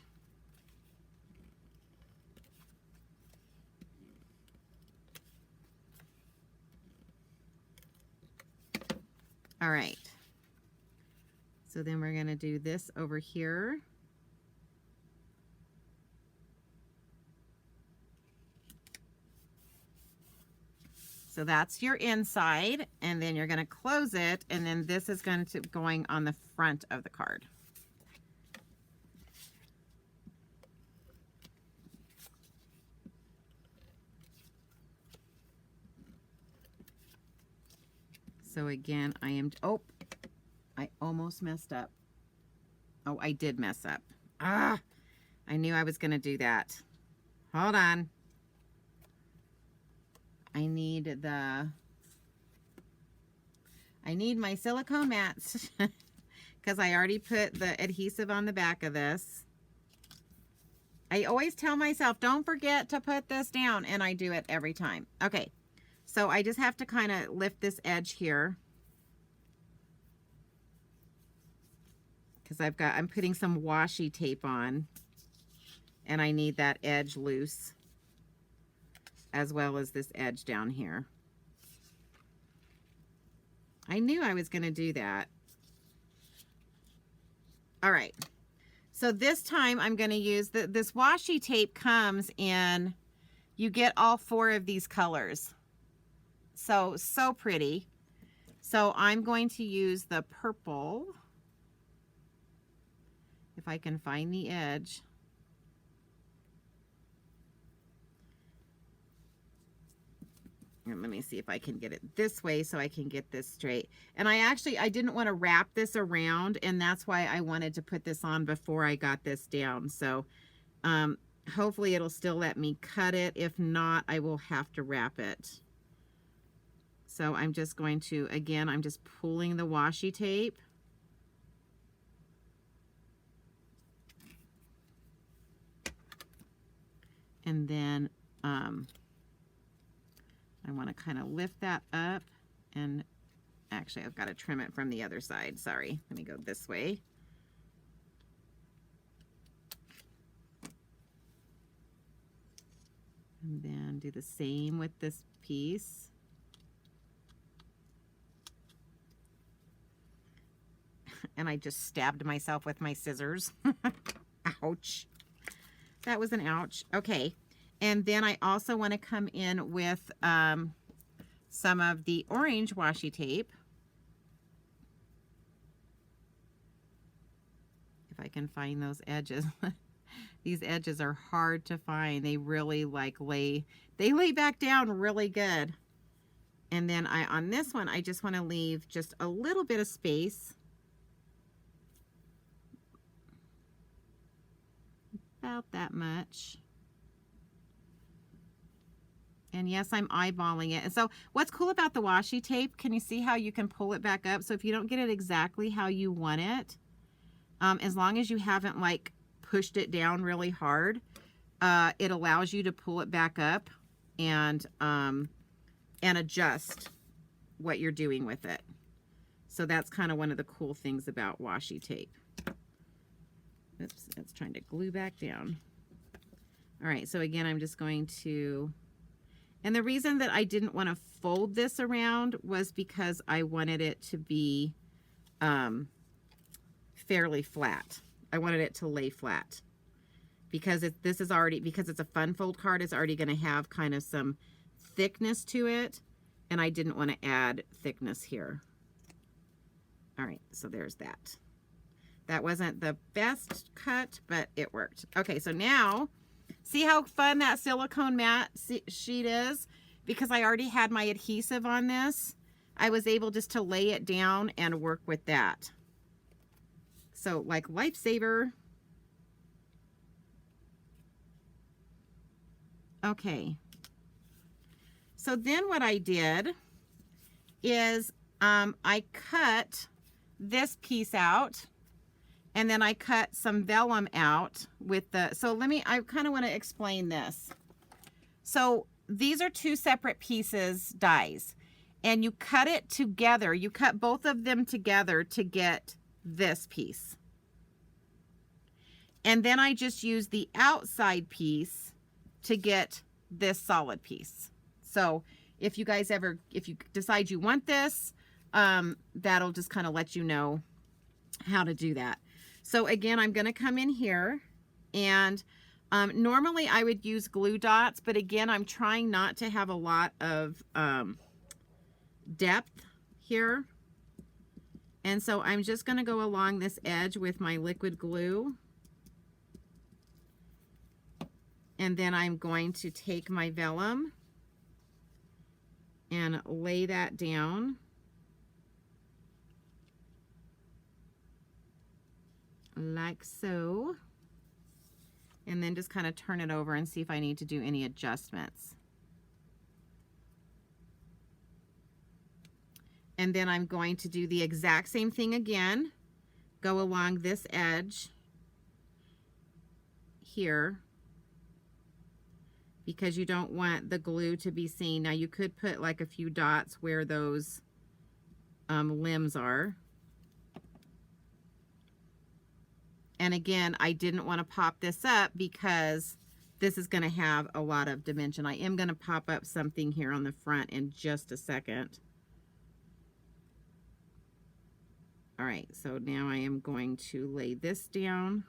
All right. So then we're going to do this over here. So that's your inside, and then you're going to close it, and then this is going to going on the front of the card. So again, I almost messed up. Oh, I did mess up. I knew I was going to do that. Hold on. I need my silicone mats because I already put the adhesive on the back of this. I always tell myself, don't forget to put this down, and I do it every time. Okay, so I just have to kind of lift this edge here because I'm putting some washi tape on, and I need that edge loose, as well as this edge down here. I knew I was going to do that. All right. So this time I'm going to use this washi tape comes in, you get all 4 of these colors. So pretty. So I'm going to use the purple, if I can find the edge. And let me see if I can get it this way so I can get this straight. And I didn't want to wrap this around, and that's why I wanted to put this on before I got this down. So hopefully it'll still let me cut it. If not, I will have to wrap it. So I'm just going to, again, I'm just pulling the washi tape. And then I want to kind of lift that up, and actually I've got to trim it from the other side. Sorry, let me go this way. And then do the same with this piece. And I just stabbed myself with my scissors. Ouch. That was an ouch. Okay. And then I also want to come in with some of the orange washi tape. If I can find those edges. These edges are hard to find. They really lay back down really good. And then on this one, I just want to leave just a little bit of space. About that much. And yes, I'm eyeballing it. And so what's cool about the washi tape, can you see how you can pull it back up? So if you don't get it exactly how you want it, as long as you haven't like pushed it down really hard, it allows you to pull it back up and adjust what you're doing with it. So that's kind of one of the cool things about washi tape. Oops, it's trying to glue back down. All right, so again, I'm just going to, and the reason that I didn't want to fold this around was because I wanted it to be fairly flat. I wanted it to lay flat. because this is already, because it's a fun fold card, it's already going to have kind of some thickness to it, and I didn't want to add thickness here. All right, so there's that. That wasn't the best cut, but it worked. Okay, so now, see how fun that silicone mat sheet is? Because I already had my adhesive on this, I was able just to lay it down and work with that. So like lifesaver. Okay. So then what I did is I cut this piece out, and then I cut some vellum out with the, so I kind of want to explain this. So these are two separate pieces, dies, and you cut it together. You cut both of them together to get this piece. And then I just use the outside piece to get this solid piece. So if you guys ever, if you decide you want this, that'll just kind of let you know how to do that. So again, I'm going to come in here, and normally I would use glue dots, but again, I'm trying not to have a lot of depth here. And so I'm just going to go along this edge with my liquid glue. And then I'm going to take my vellum and lay that down. Like so. And then just kind of turn it over and see if I need to do any adjustments. And then I'm going to do the exact same thing again. Go along this edge here, because you don't want the glue to be seen. Now you could put like a few dots where those limbs are. And again, I didn't want to pop this up because this is going to have a lot of dimension. I am going to pop up something here on the front in just a second. All right, so now I am going to lay this down.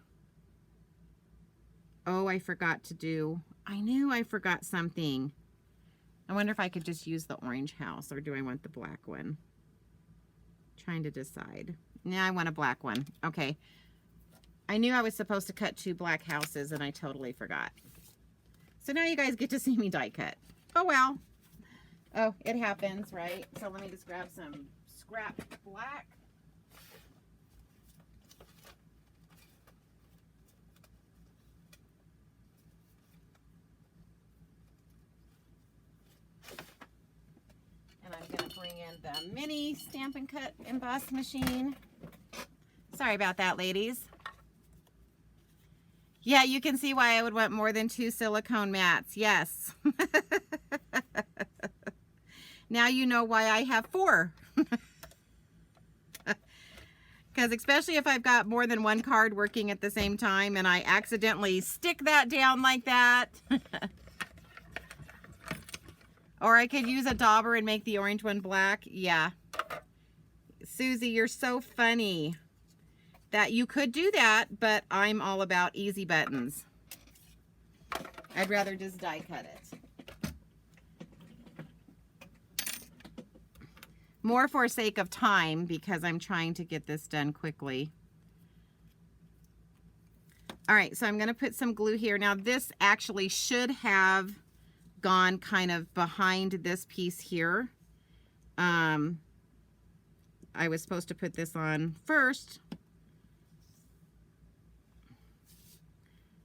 Oh, I forgot to do, I knew I forgot something. I wonder if I could just use the orange house, or do I want the black one? Trying to decide. Yeah, I want a black one. Okay. I knew I was supposed to cut 2 black houses, and I totally forgot. So now you guys get to see me die cut. Oh well. Oh, it happens, right? So let me just grab some scrap black. And I'm going to bring in the mini Stampin' Cut emboss machine. Sorry about that, ladies. Yeah, you can see why I would want more than 2 silicone mats. Yes. Now you know why I have 4. Because especially if I've got more than one card working at the same time and I accidentally stick that down like that. Or I could use a dauber and make the orange one black. Yeah. Susie, you're so funny. That you could do that, but I'm all about easy buttons. I'd rather just die cut it. More for sake of time, because I'm trying to get this done quickly. All right, so I'm going to put some glue here. Now this actually should have gone kind of behind this piece here. I was supposed to put this on first.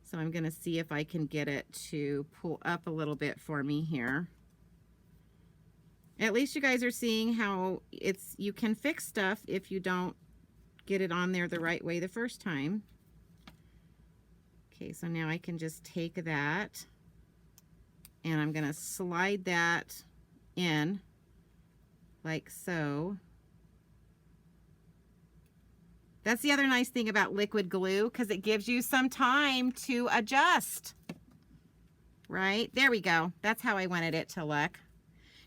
So I'm going to see if I can get it to pull up a little bit for me here. At least you guys are seeing how you can fix stuff if you don't get it on there the right way the first time. Okay, so now I can just take that and I'm going to slide that in like so. That's the other nice thing about liquid glue, because it gives you some time to adjust. Right? There we go. That's how I wanted it to look.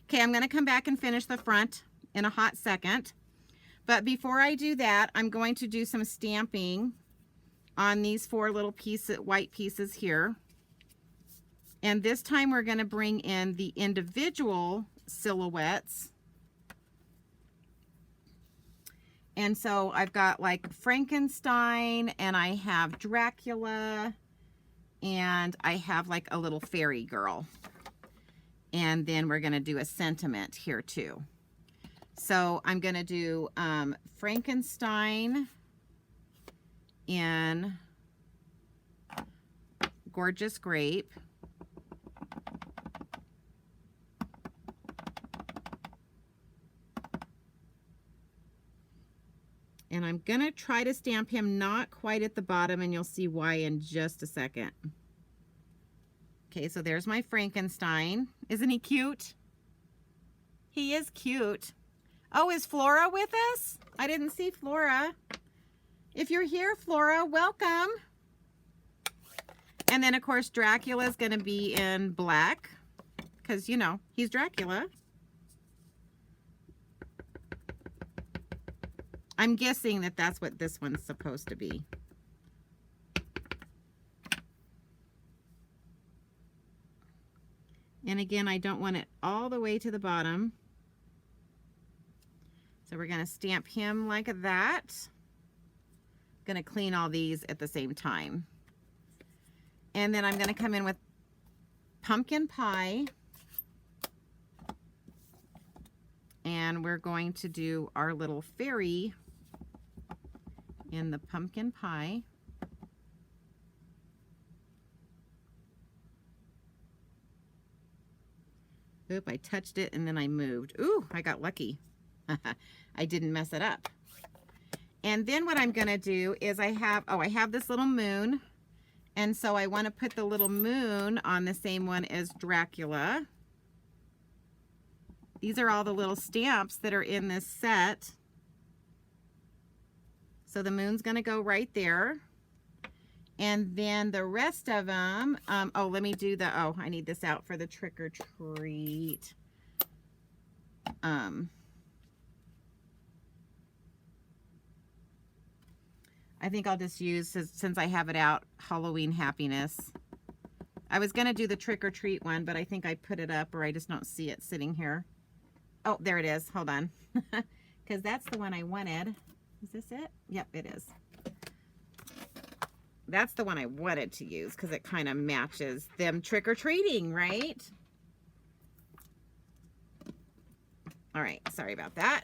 Okay, I'm going to come back and finish the front in a hot second. But before I do that, I'm going to do some stamping on these 4 little white pieces here. And this time we're going to bring in the individual silhouettes. And so I've got like Frankenstein, and I have Dracula, and I have like a little fairy girl. And then we're going to do a sentiment here too. So I'm going to do Frankenstein in Gorgeous Grape. And I'm going to try to stamp him not quite at the bottom, and you'll see why in just a second. Okay, so there's my Frankenstein. Isn't he cute? He is cute. Oh, is Flora with us? I didn't see Flora. If you're here, Flora, welcome. And then, of course, Dracula is going to be in black because, you know, he's Dracula. I'm guessing that that's what this one's supposed to be. And again, I don't want it all the way to the bottom. So we're going to stamp him like that. Going to clean all these at the same time. And then I'm going to come in with pumpkin pie. And we're going to do our little fairy in the pumpkin pie. Oop, I touched it and then I moved. Ooh, I got lucky. I didn't mess it up. And then what I'm gonna do is I have this little moon. And so I want to put the little moon on the same one as Dracula. These are all the little stamps that are in this set. So the moon's going to go right there. And then the rest of them, oh, let me do the, oh, I need this out for the trick or treat. I think I'll just use, since I have it out, Halloween Happiness. I was going to do the trick or treat one, but I think I put it up, or I just don't see it sitting here. Oh, there it is. Hold on. Because that's the one I wanted. Is this it? Yep, it is. That's the one I wanted to use because it kind of matches them trick-or-treating, right? All right, sorry about that.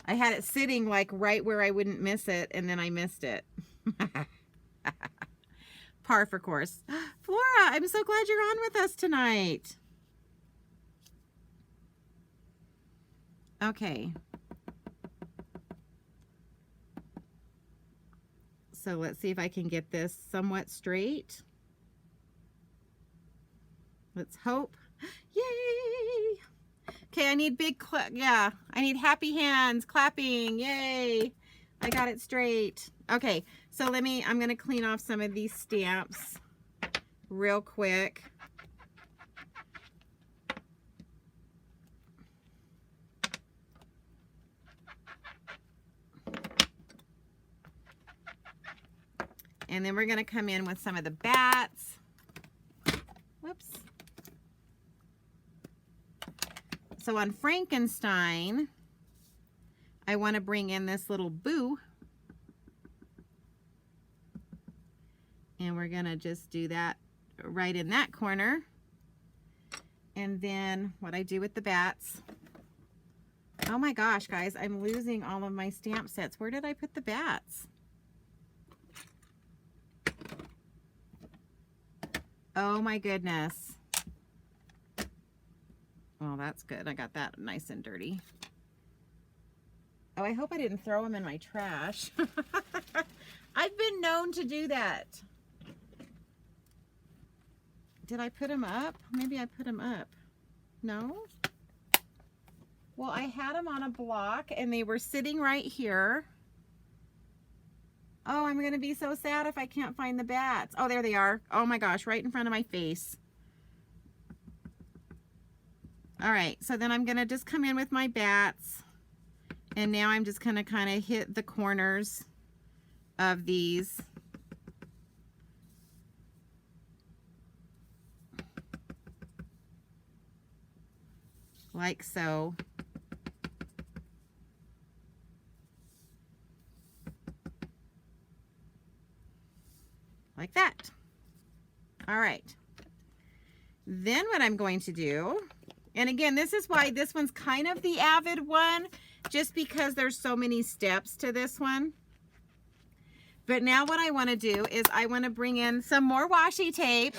I had it sitting like right where I wouldn't miss it, and then I missed it. Par for course. Flora, I'm so glad you're on with us tonight. Okay. So let's see if I can get this somewhat straight. Let's hope. Yay! Okay, I need big, I need happy hands, clapping, yay! I got it straight. Okay, so I'm gonna clean off some of these stamps real quick. And then we're going to come in with some of the bats. Whoops. So on Frankenstein, I want to bring in this little boo. And we're going to just do that right in that corner. And then what I do with the bats. Oh my gosh, guys, I'm losing all of my stamp sets. Where did I put the bats? Oh my goodness. Well, that's good. I got that nice and dirty. Oh, I hope I didn't throw them in my trash. I've been known to do that. Did I put them up? Maybe I put them up. No? Well, I had them on a block and they were sitting right here. Oh, I'm going to be so sad if I can't find the bats. Oh, there they are. Oh my gosh, right in front of my face. All right, so then I'm going to just come in with my bats. And now I'm just going to kind of hit the corners of these. like so. Like that. All right. Then what I'm going to do, and again, this is why this one's kind of the avid one, just because there's so many steps to this one. But now what I want to do is I want to bring in some more washi tape.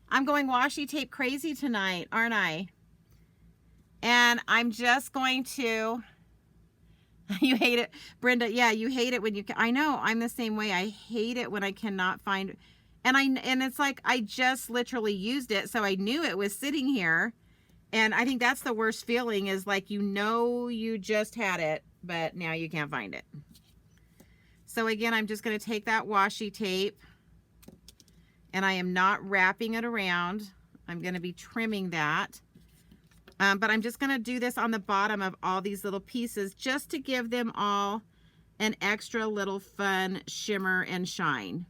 I'm going washi tape crazy tonight, aren't I? And I'm just going to, you hate it, Brenda. Yeah, you hate it when you, I know, I'm the same way. I hate it when I cannot find, and it's like, I just literally used it. So I knew it was sitting here. And I think that's the worst feeling, is like, you know, you just had it, but now you can't find it. So again, I'm just going to take that washi tape, and I am not wrapping it around. I'm going to be trimming that. But I'm just going to do this on the bottom of all these little pieces, just to give them all an extra little fun shimmer and shine.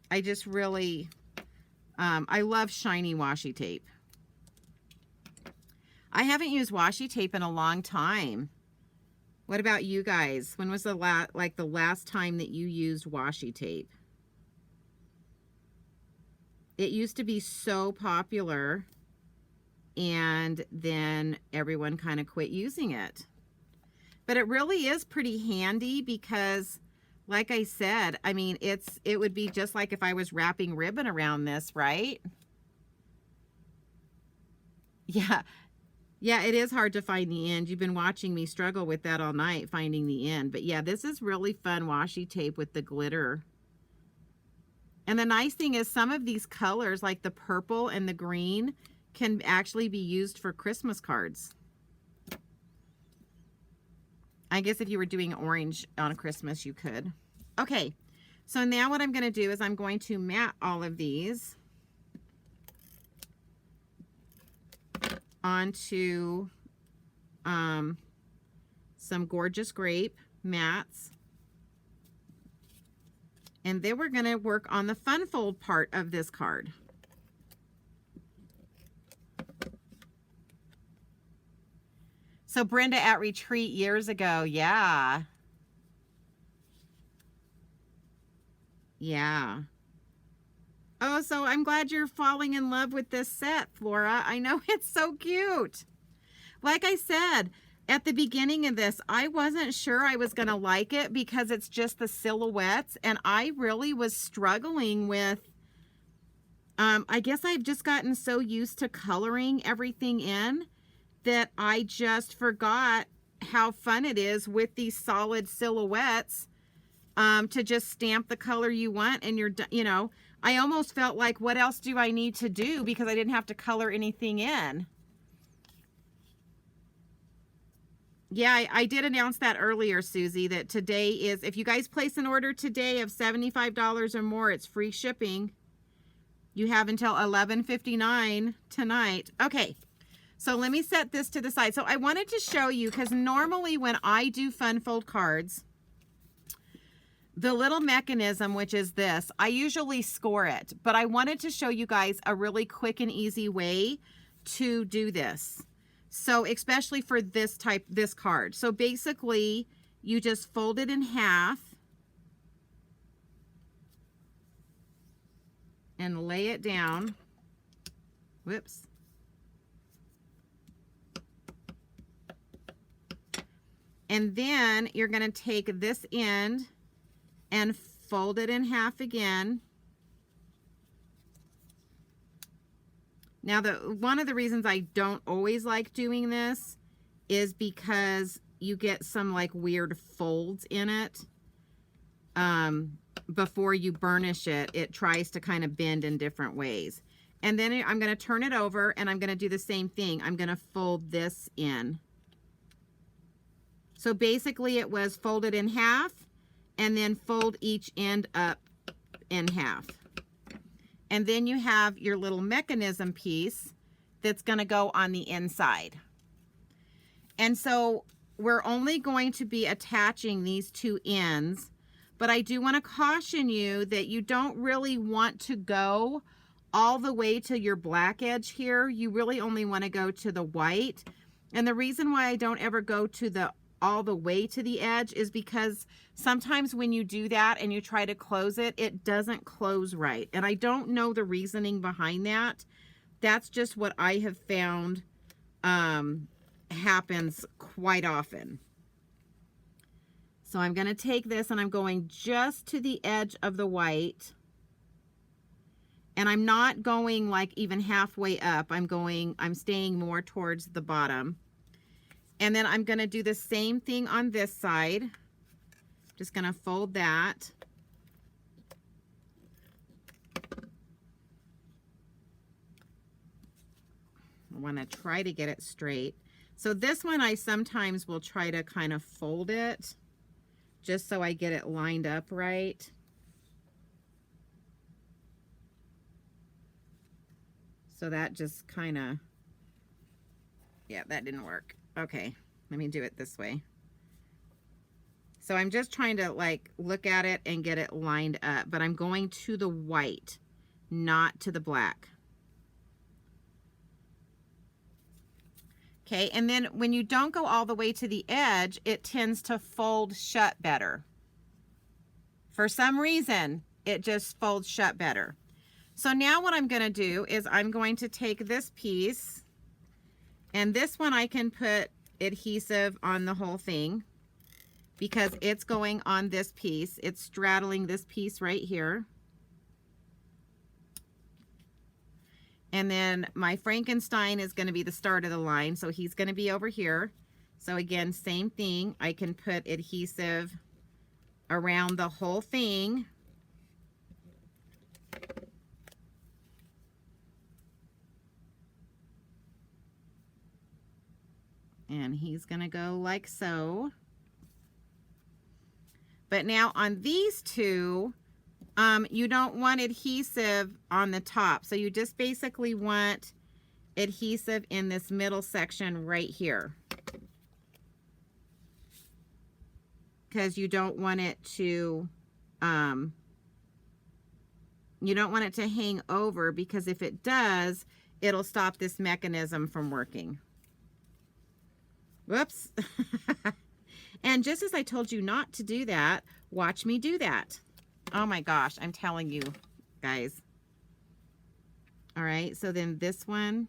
I just really, I love shiny washi tape. I haven't used washi tape in a long time. What about you guys? When was the last time that you used washi tape? It used to be so popular, and then everyone kind of quit using it. But it really is pretty handy because, like I said, I mean, it would be just like if I was wrapping ribbon around this, right? Yeah. Yeah, it is hard to find the end. You've been watching me struggle with that all night, finding the end. But yeah, this is really fun washi tape with the glitter. And the nice thing is some of these colors, like the purple and the green, can actually be used for Christmas cards. I guess if you were doing orange on Christmas, you could. Okay, so now what I'm going to do is I'm going to mat all of these onto some gorgeous grape mats. And then we're going to work on the fun fold part of this card. So Brenda at retreat years ago, yeah. Yeah. Oh, so I'm glad you're falling in love with this set, Flora. I know, it's so cute. Like I said, at the beginning of this, I wasn't sure I was going to like it because it's just the silhouettes, and I really was struggling with, I guess I've just gotten so used to coloring everything in that I just forgot how fun it is with these solid silhouettes, to just stamp the color you want and you're done. You know, I almost felt like, what else do I need to do, because I didn't have to color anything in. Yeah, I did announce that earlier, Susie, that today is, if you guys place an order today of $75 or more, it's free shipping. You have until 11:59 tonight. Okay, so let me set this to the side. So I wanted to show you, because normally when I do fun fold cards, the little mechanism, which is this, I usually score it, but I wanted to show you guys a really quick and easy way to do this. So especially for this card. So basically you just fold it in half and lay it down. Whoops. And then you're going to take this end and fold it in half again. Now, one of the reasons I don't always like doing this is because you get some like weird folds in it. Before you burnish it, it tries to kind of bend in different ways. And then I'm going to turn it over and I'm going to do the same thing. I'm going to fold this in. So basically it was folded in half and then fold each end up in half. And then you have your little mechanism piece that's going to go on the inside. And so we're only going to be attaching these two ends, but I do want to caution you that you don't really want to go all the way to your black edge here. You really only want to go to the white. And the reason why I don't ever go to the all the way to the edge is because sometimes when you do that and you try to close it, it doesn't close right. And I don't know the reasoning behind that. That's just what I have found happens quite often. So I'm going to take this and I'm going just to the edge of the white. And I'm not going like even halfway up. I'm staying more towards the bottom. And then I'm going to do the same thing on this side. Just going to fold that. I want to try to get it straight. So this one I sometimes will try to kind of fold it just so I get it lined up right. So that just kind of, yeah, that didn't work. Okay, let me do it this way. So I'm just trying to like look at it and get it lined up, but I'm going to the white, not to the black. Okay, and then when you don't go all the way to the edge, it tends to fold shut better. For some reason, it just folds shut better. So now what I'm going to do is I'm going to take this piece, and this one I can put adhesive on the whole thing because it's going on this piece. It's straddling this piece right here. And then my Frankenstein is going to be the start of the line, so he's going to be over here. So again, same thing. I can put adhesive around the whole thing. And he's going to go like so. But now on these two, you don't want adhesive on the top. So you just basically want adhesive in this middle section right here. Because you don't want it to, hang over, because if it does, it'll stop this mechanism from working. Whoops. And just as I told you not to do that, watch me do that. Oh my gosh, I'm telling you guys. All right, so then this one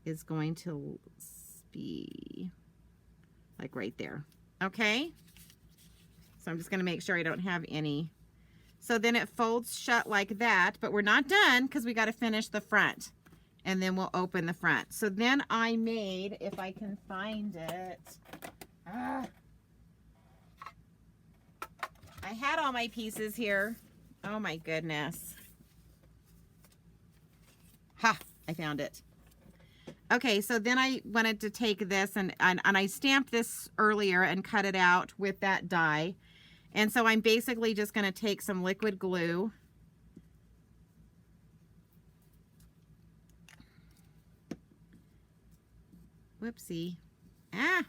is going to be like right there. Okay? So I'm just going to make sure I don't have any. So then it folds shut like that, but we're not done because we got to finish the front. And then we'll open the front. So then I made, if I can find it, I had all my pieces here. Oh my goodness. Ha, I found it. Okay, so then I wanted to take this and I stamped this earlier and cut it out with that die. And so I'm basically just going to take some liquid glue. Whoopsie. Ah.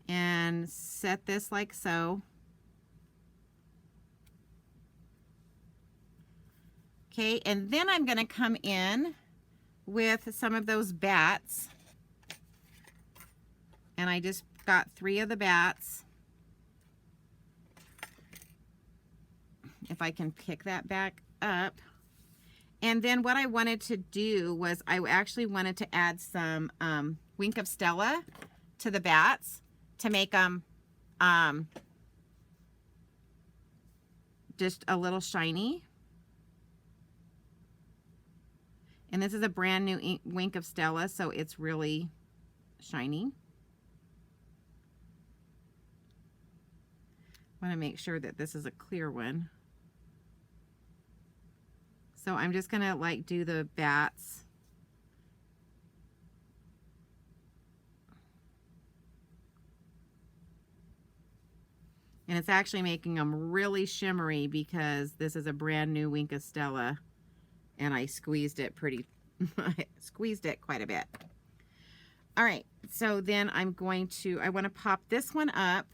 And set this like so. Okay, and then I'm going to come in with some of those bats. And I just got 3 of the bats. If I can pick that back up. And then what I wanted to do was I actually wanted to add some Wink of Stella to the bats to make them just a little shiny. And this is a brand new Wink of Stella, so it's really shiny. I want to make sure that this is a clear one. So I'm just gonna like do the bats. And it's actually making them really shimmery because this is a brand new Wink of Stella and I squeezed it squeezed it quite a bit. All right, so then I want to pop this one up.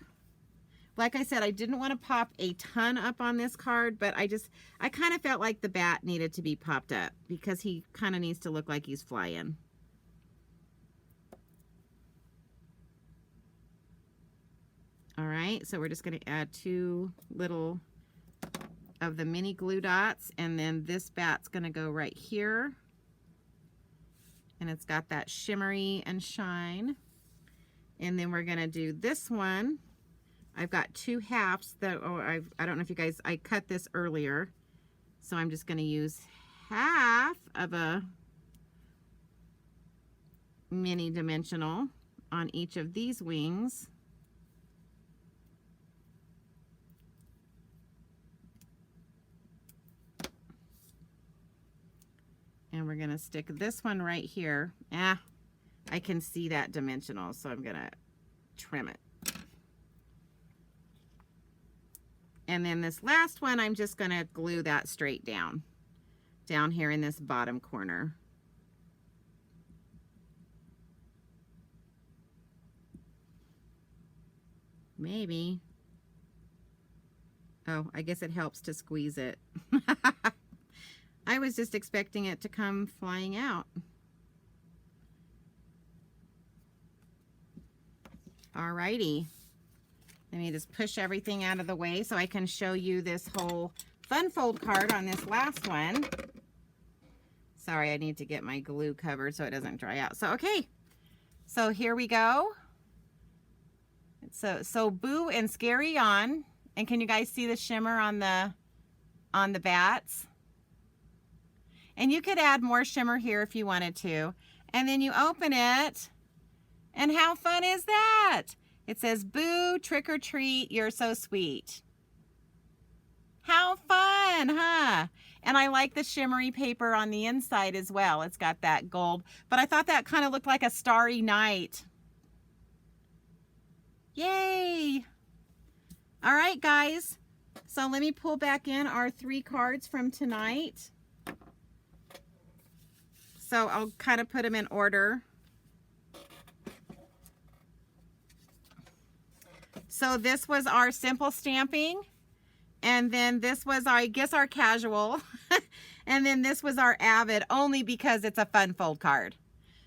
like I said, I didn't want to pop a ton up on this card, but I kind of felt like the bat needed to be popped up because he kind of needs to look like he's flying. All right, so we're just going to add 2 little of the mini glue dots, and then this bat's going to go right here. And it's got that shimmery and shine. And then we're going to do this one. I've got 2 halves that, I don't know if you guys, I cut this earlier. So I'm just going to use half of a mini dimensional on each of these wings. And we're going to stick this one right here. I can see that dimensional, so I'm going to trim it. And then this last one, I'm just going to glue that straight down here in this bottom corner. Maybe. Oh, I guess it helps to squeeze it. I was just expecting it to come flying out. Alrighty. Let me just push everything out of the way so I can show you this whole fun fold card on this last one. Sorry, I need to get my glue covered so it doesn't dry out. So, okay. So here we go. So Boo and Scary on. And can you guys see the shimmer on the bats? And you could add more shimmer here if you wanted to. And then you open it, and how fun is that? It says, Boo, trick or treat, you're so sweet. How fun, huh? And I like the shimmery paper on the inside as well. It's got that gold, but I thought that kind of looked like a starry night. Yay! All right, guys. So let me pull back in our 3 cards from tonight. So I'll kind of put them in order. So this was our simple stamping. And then this was, I guess, our casual. And then this was our avid, only because it's a fun fold card.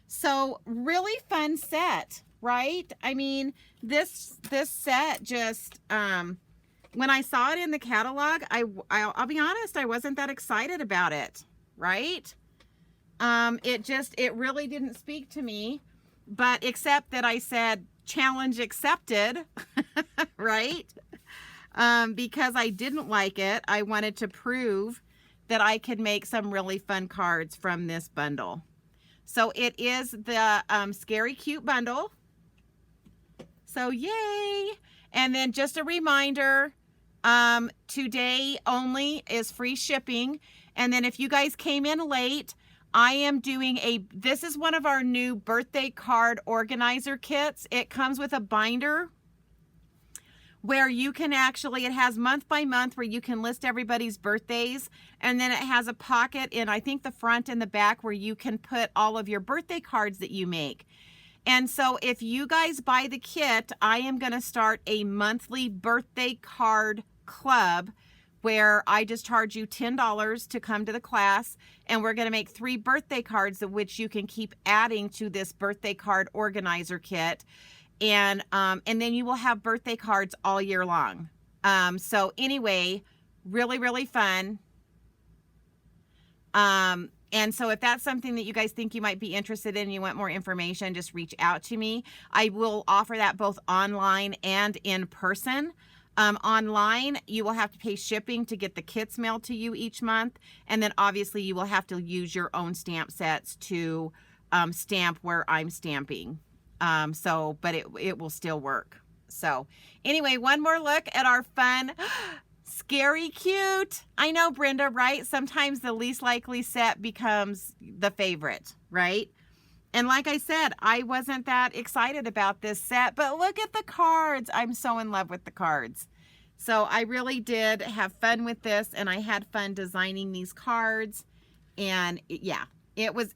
So really fun set, right? I mean, this set just, when I saw it in the catalog, I'll be honest, I wasn't that excited about it, right? It really didn't speak to me, but except that I said challenge accepted, right? Because I didn't like it. I wanted to prove that I could make some really fun cards from this bundle. So it is the Scary Cute bundle. So yay. And then just a reminder, today only is free shipping. And then if you guys came in late, I am doing this is one of our new birthday card organizer kits. It comes with a binder where you can actually, it has month by month where you can list everybody's birthdays. And then it has a pocket in, I think, the front and the back where you can put all of your birthday cards that you make. And so if you guys buy the kit, I am going to start a monthly birthday card club where I just charge you $10 to come to the class, and we're going to make 3 birthday cards of which you can keep adding to this birthday card organizer kit, and then you will have birthday cards all year long. So anyway, really fun. And so if that's something that you guys think you might be interested in, you want more information, just reach out to me. I will offer that both online and in person. Online, you will have to pay shipping to get the kits mailed to you each month. And then obviously you will have to use your own stamp sets to stamp where I'm stamping. But it will still work. So anyway, one more look at our fun, Scary Cute. I know, Brenda, right? Sometimes the least likely set becomes the favorite, right? And like I said, I wasn't that excited about this set, but look at the cards. I'm so in love with the cards. So I really did have fun with this, and I had fun designing these cards. And yeah, it was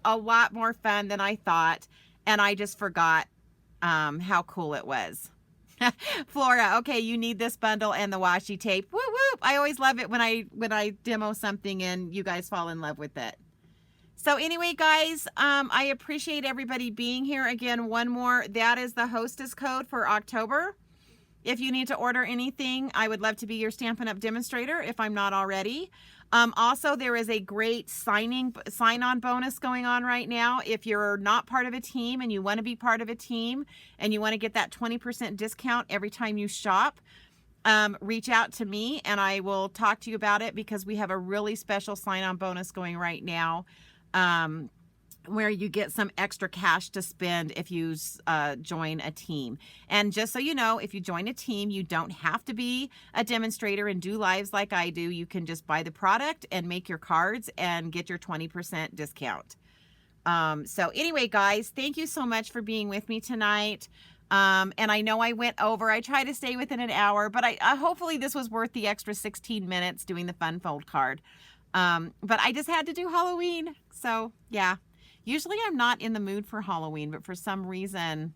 a lot more fun than I thought, and I just forgot how cool it was. Flora, okay, you need this bundle and the washi tape. Whoop whoop. I always love it when I demo something and you guys fall in love with it. So anyway, guys, I appreciate everybody being here. Again, one more, that is the hostess code for October. If you need to order anything, I would love to be your Stampin' Up! Demonstrator if I'm not already. Also, there is a great sign-on bonus going on right now. If you're not part of a team and you want to be part of a team and you want to get that 20% discount every time you shop, reach out to me and I will talk to you about it, because we have a really special sign-on bonus going right now, where you get some extra cash to spend if you join a team. And just so you know, if you join a team, you don't have to be a demonstrator and do lives like I do. You can just buy the product and make your cards and get your 20% discount. So anyway, guys, thank you so much for being with me tonight. And I know I went over. I try to stay within an hour, but I hopefully this was worth the extra 16 minutes doing the fun fold card. But I just had to do Halloween. So yeah. Usually I'm not in the mood for Halloween, but for some reason,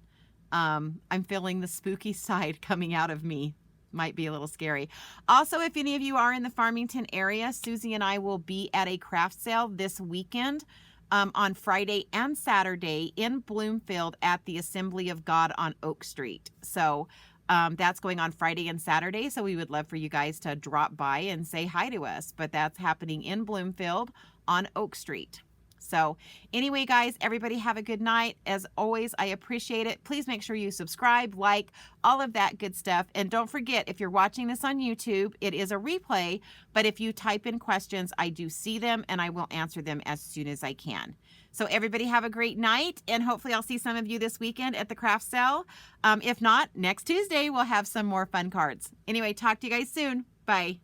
I'm feeling the spooky side coming out of me. Might be a little scary. Also, if any of you are in the Farmington area, Susie and I will be at a craft sale this weekend, on Friday and Saturday in Bloomfield at the Assembly of God on Oak Street. So that's going on Friday and Saturday. So we would love for you guys to drop by and say hi to us. But that's happening in Bloomfield on Oak Street. So anyway, guys, everybody have a good night. As always, I appreciate it. Please make sure you subscribe, like, all of that good stuff. And don't forget, if you're watching this on YouTube, it is a replay. But if you type in questions, I do see them and I will answer them as soon as I can. So everybody have a great night. And hopefully I'll see some of you this weekend at the craft sale. If not, next Tuesday, we'll have some more fun cards. Anyway, talk to you guys soon. Bye.